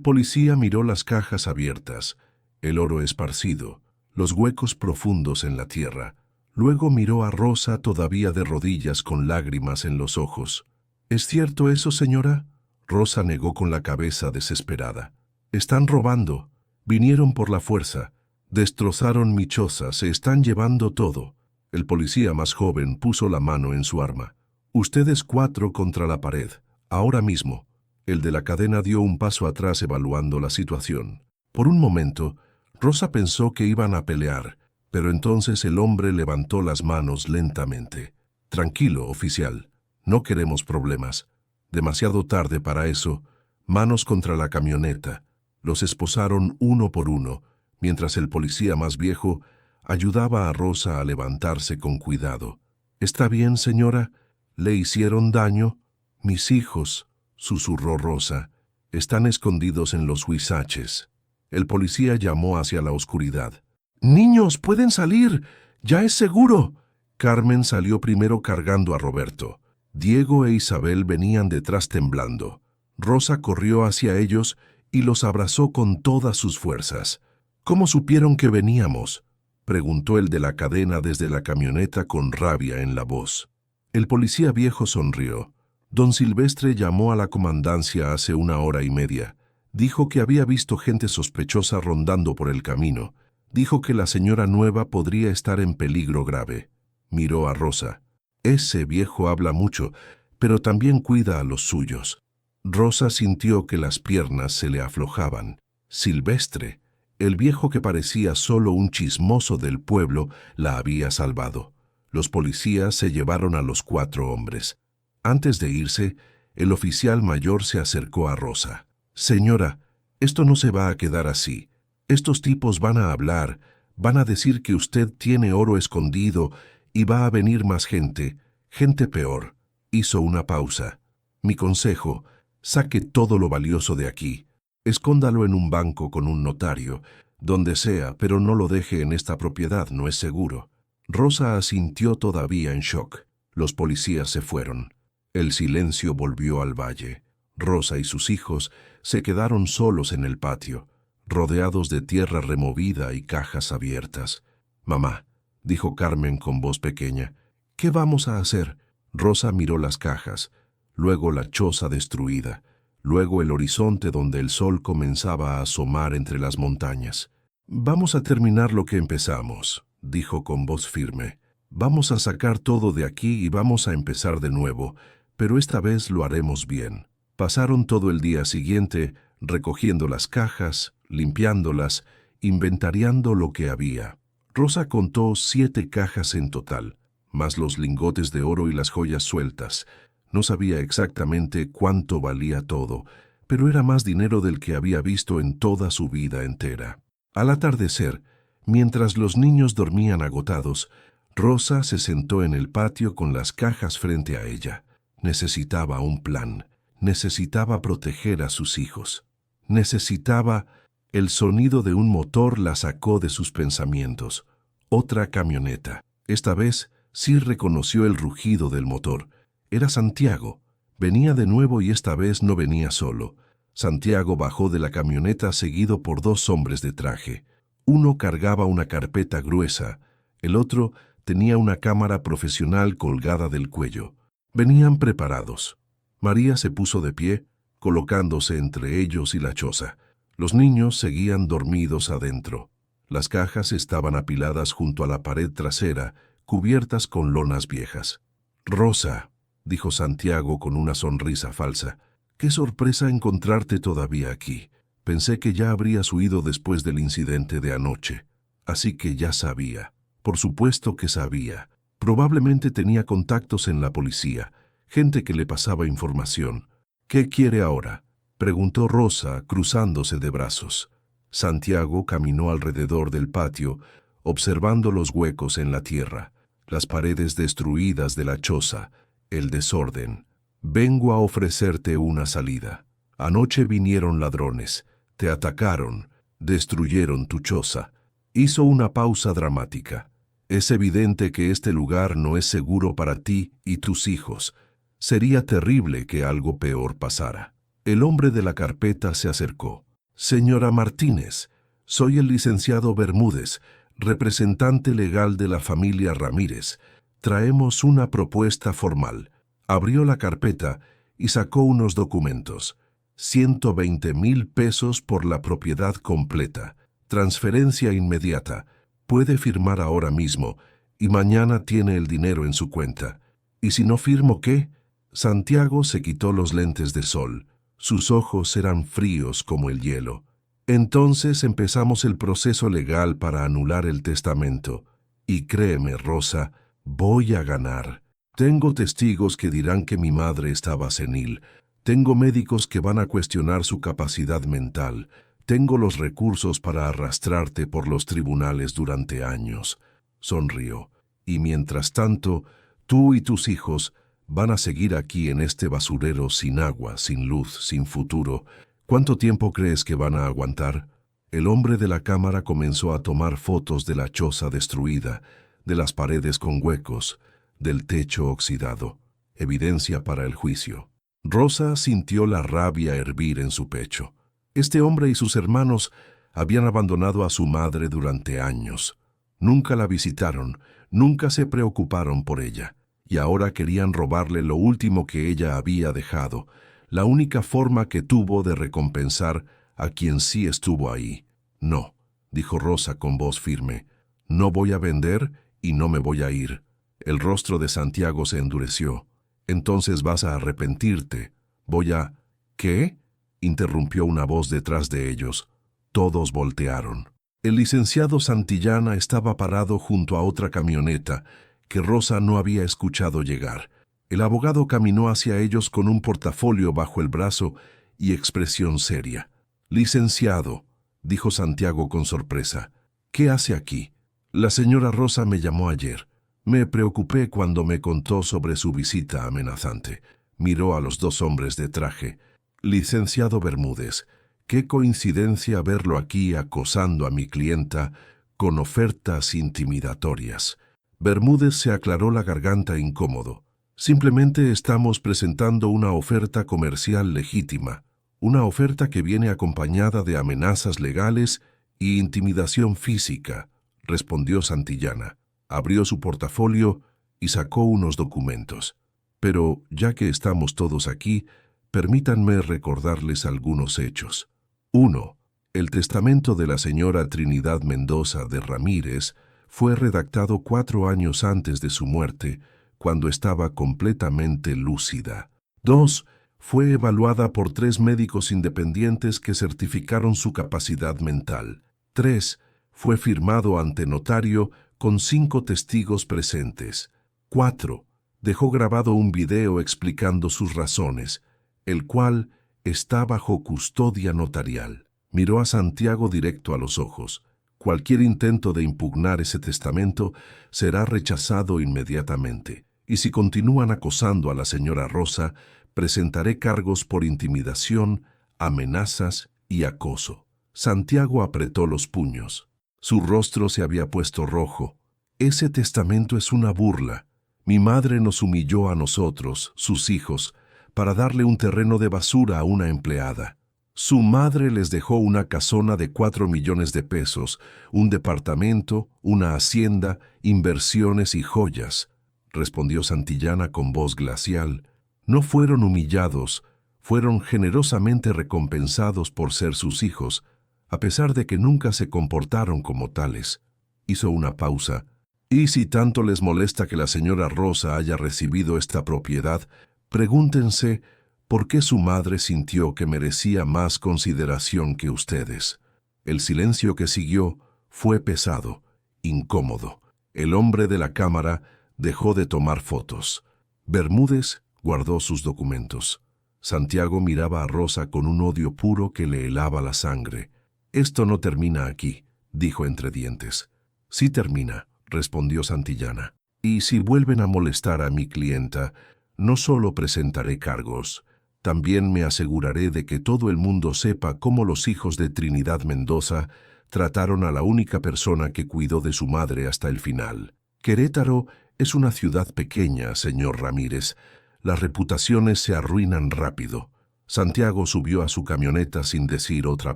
S1: policía miró las cajas abiertas, el oro esparcido, los huecos profundos en la tierra. Luego miró a Rosa todavía de rodillas con lágrimas en los ojos. «¿Es cierto eso, señora?». Rosa negó con la cabeza desesperada. «Están robando. Vinieron por la fuerza. Destrozaron mi choza. Se están llevando todo». El policía más joven puso la mano en su arma. «Ustedes 4 contra la pared. Ahora mismo». El de la cadena dio un paso atrás evaluando la situación. Por un momento, Rosa pensó que iban a pelear, pero entonces el hombre levantó las manos lentamente. «Tranquilo, oficial. No queremos problemas. Demasiado tarde para eso. Manos contra la camioneta». Los esposaron uno por uno, mientras el policía más viejo ayudaba a Rosa a levantarse con cuidado. «¿Está bien, señora? ¿Le hicieron daño?». «Mis hijos», susurró Rosa, «están escondidos en los huizaches». El policía llamó hacia la oscuridad. «Niños, pueden salir. Ya es seguro». Carmen salió primero cargando a Roberto. Diego e Isabel venían detrás temblando. Rosa corrió hacia ellos y los abrazó con todas sus fuerzas. «¿Cómo supieron que veníamos?», preguntó el de la cadena desde la camioneta con rabia en la voz. El policía viejo sonrió. «Don Silvestre llamó a la comandancia hace 1 hora y media. Dijo que había visto gente sospechosa rondando por el camino. Dijo que la señora nueva podría estar en peligro grave». Miró a Rosa. «Ese viejo habla mucho, pero también cuida a los suyos». Rosa sintió que las piernas se le aflojaban. Silvestre, el viejo que parecía solo un chismoso del pueblo, la había salvado. Los policías se llevaron a los 4 hombres. Antes de irse, el oficial mayor se acercó a Rosa. «Señora, esto no se va a quedar así. Estos tipos van a hablar, van a decir que usted tiene oro escondido y va a venir más gente, gente peor». Hizo una pausa. «Mi consejo, saque todo lo valioso de aquí. Escóndalo en un banco con un notario, donde sea, pero no lo deje en esta propiedad, no es seguro. Rosa asintió todavía en shock. Los policías se fueron. El silencio volvió al valle. Rosa y sus hijos se quedaron solos en el patio, rodeados de tierra removida y cajas abiertas. «Mamá», dijo Carmen con voz pequeña, «¿qué vamos a hacer?» Rosa miró las cajas, luego la choza destruida, luego el horizonte donde el sol comenzaba a asomar entre las montañas. «Vamos a terminar lo que empezamos», dijo con voz firme. «Vamos a sacar todo de aquí y vamos a empezar de nuevo, pero esta vez lo haremos bien». Pasaron todo el día siguiente recogiendo las cajas, limpiándolas, inventariando lo que había. Rosa contó 7 cajas en total, más los lingotes de oro y las joyas sueltas. No sabía exactamente cuánto valía todo, pero era más dinero del que había visto en toda su vida entera. Al atardecer, mientras los niños dormían agotados, Rosa se sentó en el patio con las cajas frente a ella. Necesitaba un plan. Necesitaba proteger a sus hijos. Necesitaba... El sonido de un motor la sacó de sus pensamientos. Otra camioneta. Esta vez sí reconoció el rugido del motor. Era Santiago. Venía de nuevo y esta vez no venía solo. Santiago bajó de la camioneta seguido por 2 hombres de traje. Uno cargaba una carpeta gruesa, el otro tenía una cámara profesional colgada del cuello. Venían preparados. María se puso de pie, colocándose entre ellos y la choza. Los niños seguían dormidos adentro. Las cajas estaban apiladas junto a la pared trasera, cubiertas con lonas viejas. «Rosa», dijo Santiago con una sonrisa falsa, «qué sorpresa encontrarte todavía aquí. Pensé que ya habrías huido después del incidente de anoche. Así que ya sabía. Por supuesto que sabía. Probablemente tenía contactos en la policía, gente que le pasaba información. ¿Qué quiere ahora?», preguntó Rosa, cruzándose de brazos. Santiago caminó alrededor del patio, observando los huecos en la tierra, las paredes destruidas de la choza, el desorden. «Vengo a ofrecerte una salida. Anoche vinieron ladrones, te atacaron, destruyeron tu choza». Hizo una pausa dramática. «Es evidente que este lugar no es seguro para ti y tus hijos. Sería terrible que algo peor pasara». El hombre de la carpeta se acercó. «Señora Martínez, soy el licenciado Bermúdez, representante legal de la familia Ramírez. Traemos una propuesta formal». Abrió la carpeta y sacó unos documentos. 120,000 pesos por la propiedad completa. Transferencia inmediata. Puede firmar ahora mismo y mañana tiene el dinero en su cuenta. «¿Y si no firmo qué?». Santiago se quitó los lentes de sol. Sus ojos eran fríos como el hielo. «Entonces empezamos el proceso legal para anular el testamento. Y créeme, Rosa, voy a ganar. Tengo testigos que dirán que mi madre estaba senil. Tengo médicos que van a cuestionar su capacidad mental. Tengo los recursos para arrastrarte por los tribunales durante años». Sonrió. «Y mientras tanto, tú y tus hijos van a seguir aquí en este basurero sin agua, sin luz, sin futuro. ¿Cuánto tiempo crees que van a aguantar?». El hombre de la cámara comenzó a tomar fotos de la choza destruida, de las paredes con huecos, del techo oxidado. Evidencia para el juicio. Rosa sintió la rabia hervir en su pecho. Este hombre y sus hermanos habían abandonado a su madre durante años. Nunca la visitaron, nunca se preocuparon por ella. Y ahora querían robarle lo último que ella había dejado, la única forma que tuvo de recompensar a quien sí estuvo ahí. «No», dijo Rosa con voz firme, «no voy a vender y no me voy a ir». El rostro de Santiago se endureció. «Entonces vas a arrepentirte. Voy a...». «¿Qué?», interrumpió una voz detrás de ellos. Todos voltearon. El licenciado Santillana estaba parado junto a otra camioneta que Rosa no había escuchado llegar. El abogado caminó hacia ellos con un portafolio bajo el brazo y expresión seria. «Licenciado», dijo Santiago con sorpresa, «¿qué hace aquí?». «La señora Rosa me llamó ayer. Me preocupé cuando me contó sobre su visita amenazante». Miró a los 2 hombres de traje. «Licenciado Bermúdez, Qué coincidencia verlo aquí acosando a mi clienta con ofertas intimidatorias. Bermúdez se aclaró la garganta incómodo. Simplemente estamos presentando una oferta comercial legítima, una oferta que viene acompañada de amenazas legales y intimidación física, respondió Santillana. Abrió su portafolio y sacó unos documentos. Pero, ya que estamos todos aquí, permítanme recordarles algunos hechos. 1. El testamento de la señora Trinidad Mendoza de Ramírez fue redactado 4 años antes de su muerte, cuando estaba completamente lúcida. 2. Fue evaluada por 3 médicos independientes que certificaron su capacidad mental. 3. Fue firmado ante notario con 5 testigos presentes. 4. Dejó grabado un video explicando sus razones, el cual está bajo custodia notarial. Miró a Santiago directo a los ojos. Cualquier intento de impugnar ese testamento será rechazado inmediatamente. Y si continúan acosando a la señora Rosa, presentaré cargos por intimidación, amenazas y acoso. Santiago apretó los puños. Su rostro se había puesto rojo. Ese testamento es una burla. Mi madre nos humilló a nosotros, sus hijos, para darle un terreno de basura a una empleada. Su madre les dejó una casona de 4 millones de pesos, un departamento, una hacienda, inversiones y joyas, respondió Santillana con voz glacial. No fueron humillados, fueron generosamente recompensados por ser sus hijos, a pesar de que nunca se comportaron como tales. Hizo una pausa. Y si tanto les molesta que la señora Rosa haya recibido esta propiedad, pregúntense por qué su madre sintió que merecía más consideración que ustedes. El silencio que siguió fue pesado, incómodo. El hombre de la cámara dejó de tomar fotos. Bermúdez guardó sus documentos. Santiago miraba a Rosa con un odio puro que le helaba la sangre. «Esto no termina aquí», dijo entre dientes. «Sí termina», respondió Santillana. «Y si vuelven a molestar a mi clienta, no solo presentaré cargos, también me aseguraré de que todo el mundo sepa cómo los hijos de Trinidad Mendoza trataron a la única persona que cuidó de su madre hasta el final. Querétaro es una ciudad pequeña, señor Ramírez. Las reputaciones se arruinan rápido». Santiago subió a su camioneta sin decir otra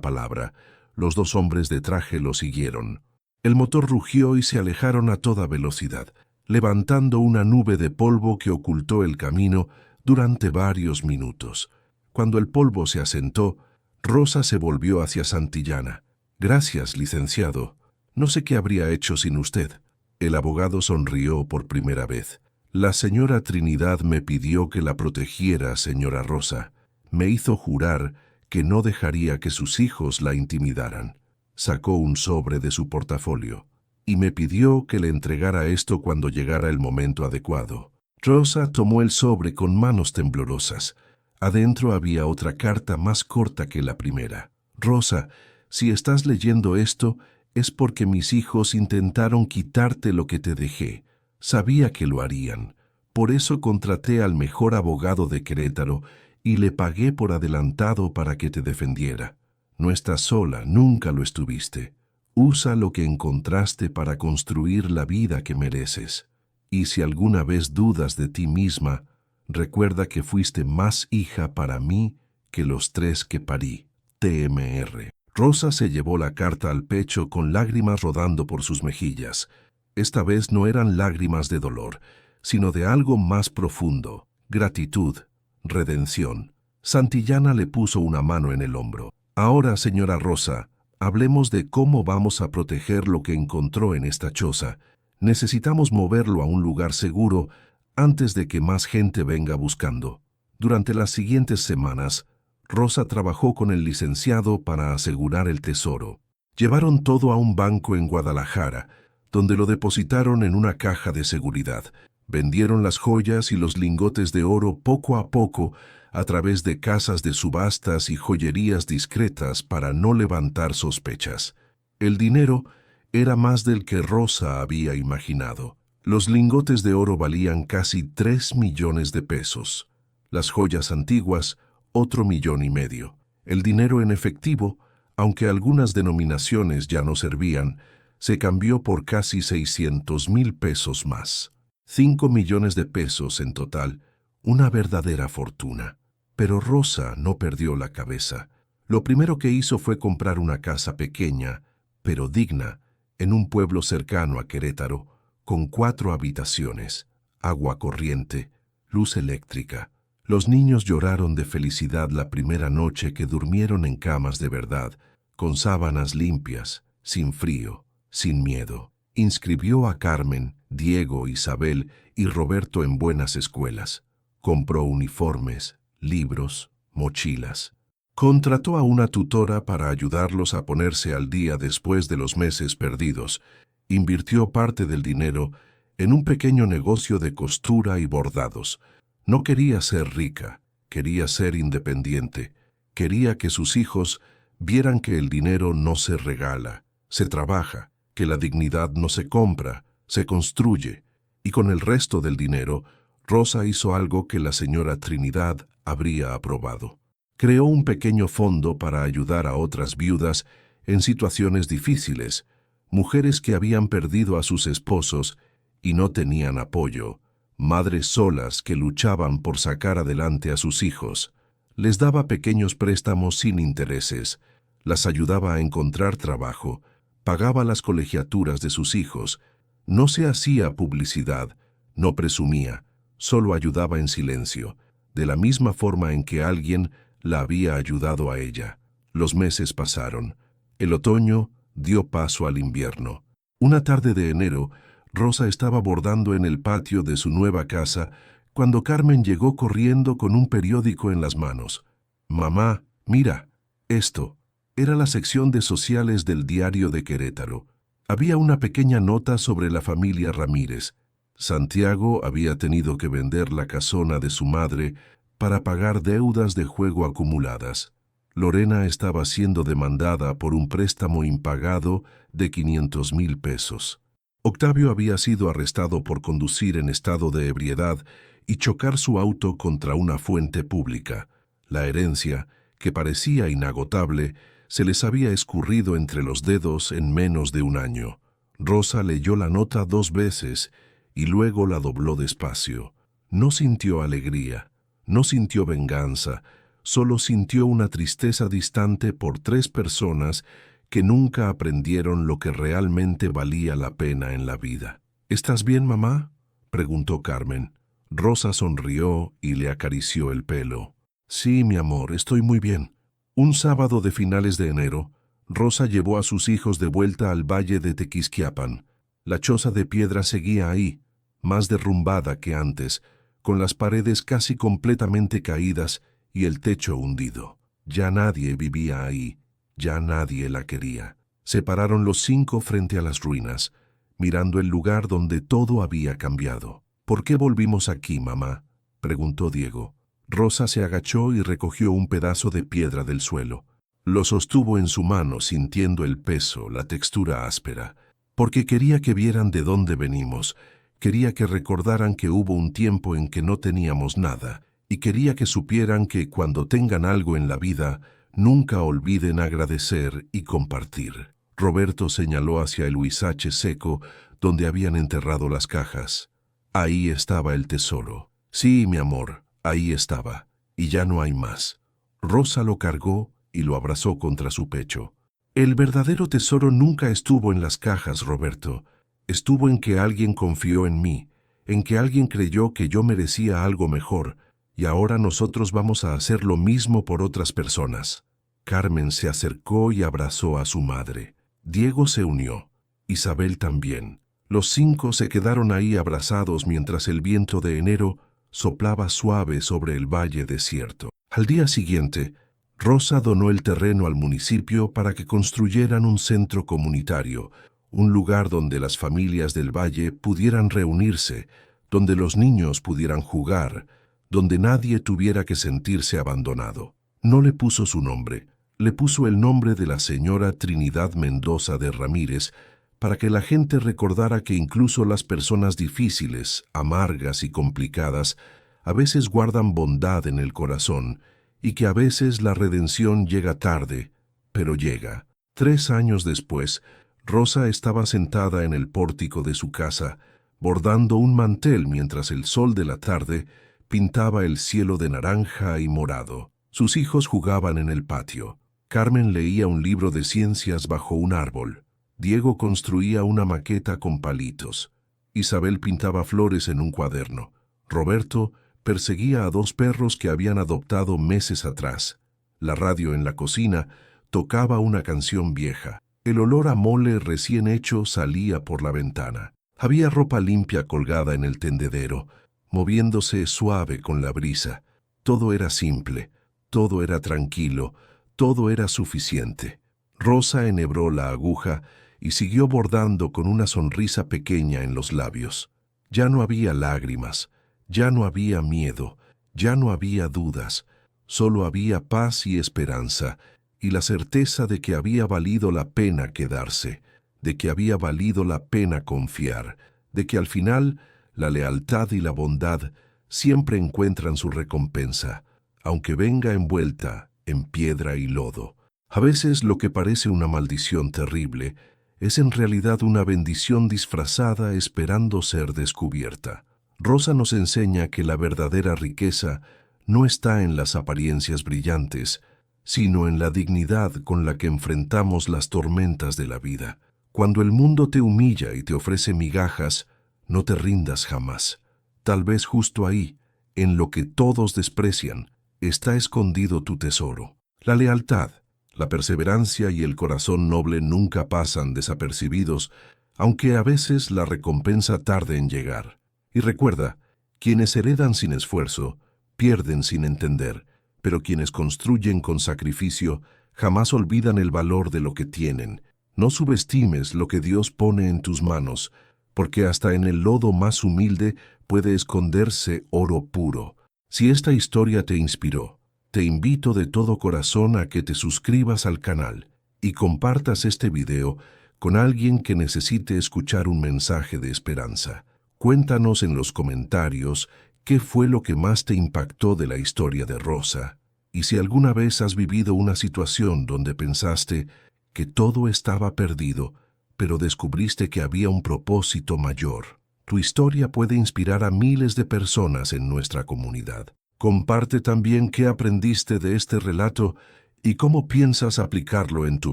S1: palabra. Los 2 hombres de traje lo siguieron. El motor rugió y se alejaron a toda velocidad, levantando una nube de polvo que ocultó el camino durante varios minutos. Cuando el polvo se asentó, Rosa se volvió hacia Santillana. «Gracias, licenciado. No sé qué habría hecho sin usted». El abogado sonrió por primera vez. «La señora Trinidad me pidió que la protegiera, señora Rosa. Me hizo jurar que no dejaría que sus hijos la intimidaran». Sacó un sobre de su portafolio y me pidió que le entregara esto cuando llegara el momento adecuado. Rosa tomó el sobre con manos temblorosas. Adentro había otra carta más corta que la primera. «Rosa, si estás leyendo esto, es porque mis hijos intentaron quitarte lo que te dejé. Sabía que lo harían. Por eso contraté al mejor abogado de Querétaro y le pagué por adelantado para que te defendiera. No estás sola, nunca lo estuviste. Usa lo que encontraste para construir la vida que mereces. Y si alguna vez dudas de ti misma, recuerda que fuiste más hija para mí que los 3 que parí. TMR». Rosa se llevó la carta al pecho con lágrimas rodando por sus mejillas. Esta vez no eran lágrimas de dolor, sino de algo más profundo: gratitud, redención. Santillana le puso una mano en el hombro. «Ahora, señora Rosa, hablemos de cómo vamos a proteger lo que encontró en esta choza. Necesitamos moverlo a un lugar seguro antes de que más gente venga buscando». Durante las siguientes semanas, Rosa trabajó con el licenciado para asegurar el tesoro. Llevaron todo a un banco en Guadalajara, donde lo depositaron en una caja de seguridad. Vendieron las joyas y los lingotes de oro poco a poco a través de casas de subastas y joyerías discretas para no levantar sospechas. El dinero era más del que Rosa había imaginado. Los lingotes de oro valían casi 3 millones de pesos. Las joyas antiguas, otro 1,5 millones. El dinero en efectivo, aunque algunas denominaciones ya no servían, se cambió por casi 600,000 pesos más. 5 millones de pesos en total, una verdadera fortuna. Pero Rosa no perdió la cabeza. Lo primero que hizo fue comprar una casa pequeña, pero digna, en un pueblo cercano a Querétaro, con 4 habitaciones, agua corriente, luz eléctrica. Los niños lloraron de felicidad la primera noche que durmieron en camas de verdad, con sábanas limpias, sin frío, sin miedo. Inscribió a Carmen, Diego, Isabel y Roberto en buenas escuelas. Compró uniformes, libros, mochilas. Contrató a una tutora para ayudarlos a ponerse al día después de los meses perdidos. Invirtió parte del dinero en un pequeño negocio de costura y bordados. No quería ser rica, quería ser independiente. Quería que sus hijos vieran que el dinero no se regala, se trabaja, que la dignidad no se compra, se construye. Y con el resto del dinero, Rosa hizo algo que la señora Trinidad habría aprobado. Creó un pequeño fondo para ayudar a otras viudas en situaciones difíciles, mujeres que habían perdido a sus esposos y no tenían apoyo, madres solas que luchaban por sacar adelante a sus hijos. Les daba pequeños préstamos sin intereses, las ayudaba a encontrar trabajo, pagaba las colegiaturas de sus hijos, no se hacía publicidad, no presumía, solo ayudaba en silencio, de la misma forma en que alguien la había ayudado a ella. Los meses pasaron. El otoño dio paso al invierno. Una tarde de enero, Rosa estaba bordando en el patio de su nueva casa cuando Carmen llegó corriendo con un periódico en las manos. «Mamá, mira, esto». Era la sección de sociales del Diario de Querétaro. Había una pequeña nota sobre la familia Ramírez. Santiago había tenido que vender la casona de su madre para pagar deudas de juego acumuladas. Lorena estaba siendo demandada por un préstamo impagado de 500,000 pesos. Octavio había sido arrestado por conducir en estado de ebriedad y chocar su auto contra una fuente pública. La herencia, que parecía inagotable, se les había escurrido entre los dedos en menos de un año. Rosa leyó la nota 2 veces y luego la dobló despacio. No sintió alegría, no sintió venganza, solo sintió una tristeza distante por 3 personas que nunca aprendieron lo que realmente valía la pena en la vida. «¿Estás bien, mamá?», preguntó Carmen. Rosa sonrió y le acarició el pelo. «Sí, mi amor, estoy muy bien». Un sábado de finales de enero, Rosa llevó a sus hijos de vuelta al valle de Tequisquiapan. La choza de piedra seguía ahí, más derrumbada que antes, con las paredes casi completamente caídas y el techo hundido. Ya nadie vivía ahí, ya nadie la quería. Se pararon los 5 frente a las ruinas, mirando el lugar donde todo había cambiado. «¿Por qué volvimos aquí, mamá?», preguntó Diego. Rosa se agachó y recogió un pedazo de piedra del suelo. Lo sostuvo en su mano, sintiendo el peso, la textura áspera. «Porque quería que vieran de dónde venimos, quería que recordaran que hubo un tiempo en que no teníamos nada, y quería que supieran que cuando tengan algo en la vida, nunca olviden agradecer y compartir». Roberto señaló hacia el huizache seco donde habían enterrado las cajas. «Ahí estaba el tesoro». «Sí, mi amor, ahí estaba, y ya no hay más». Rosa lo cargó y lo abrazó contra su pecho. «El verdadero tesoro nunca estuvo en las cajas, Roberto. Estuvo en que alguien confió en mí, en que alguien creyó que yo merecía algo mejor, y ahora nosotros vamos a hacer lo mismo por otras personas». Carmen se acercó y abrazó a su madre. Diego se unió. Isabel también. Los 5 se quedaron ahí abrazados mientras el viento de enero soplaba suave sobre el valle desierto. Al día siguiente, Rosa donó el terreno al municipio para que construyeran un centro comunitario, un lugar donde las familias del valle pudieran reunirse, donde los niños pudieran jugar, donde nadie tuviera que sentirse abandonado. No le puso su nombre, le puso el nombre de la señora Trinidad Mendoza de Ramírez, para que la gente recordara que incluso las personas difíciles, amargas y complicadas, a veces guardan bondad en el corazón y que a veces la redención llega tarde, pero llega. 3 años después, Rosa estaba sentada en el pórtico de su casa, bordando un mantel mientras el sol de la tarde pintaba el cielo de naranja y morado. Sus hijos jugaban en el patio. Carmen leía un libro de ciencias bajo un árbol. Diego construía una maqueta con palitos. Isabel pintaba flores en un cuaderno. Roberto perseguía a 2 perros que habían adoptado meses atrás. La radio en la cocina tocaba una canción vieja. El olor a mole recién hecho salía por la ventana. Había ropa limpia colgada en el tendedero, moviéndose suave con la brisa. Todo era simple, todo era tranquilo, todo era suficiente. Rosa enhebró la aguja y siguió bordando con una sonrisa pequeña en los labios. Ya no había lágrimas, ya no había miedo, ya no había dudas, solo había paz y esperanza, y la certeza de que había valido la pena quedarse, de que había valido la pena confiar, de que al final la lealtad y la bondad siempre encuentran su recompensa, aunque venga envuelta en piedra y lodo. A veces lo que parece una maldición terrible es en realidad una bendición disfrazada esperando ser descubierta. Rosa nos enseña que la verdadera riqueza no está en las apariencias brillantes, sino en la dignidad con la que enfrentamos las tormentas de la vida. Cuando el mundo te humilla y te ofrece migajas, no te rindas jamás. Tal vez justo ahí, en lo que todos desprecian, está escondido tu tesoro. La lealtad, la perseverancia y el corazón noble nunca pasan desapercibidos, aunque a veces la recompensa tarde en llegar. Y recuerda, quienes heredan sin esfuerzo, pierden sin entender, pero quienes construyen con sacrificio jamás olvidan el valor de lo que tienen. No subestimes lo que Dios pone en tus manos, porque hasta en el lodo más humilde puede esconderse oro puro. Si esta historia te inspiró, te invito de todo corazón a que te suscribas al canal y compartas este video con alguien que necesite escuchar un mensaje de esperanza. Cuéntanos en los comentarios qué fue lo que más te impactó de la historia de Rosa, y si alguna vez has vivido una situación donde pensaste que todo estaba perdido, pero descubriste que había un propósito mayor. Tu historia puede inspirar a miles de personas en nuestra comunidad. Comparte también qué aprendiste de este relato y cómo piensas aplicarlo en tu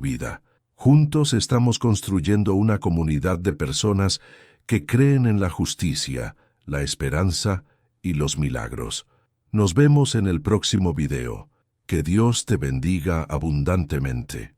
S1: vida. Juntos estamos construyendo una comunidad de personas que creen en la justicia, la esperanza y los milagros. Nos vemos en el próximo video. Que Dios te bendiga abundantemente.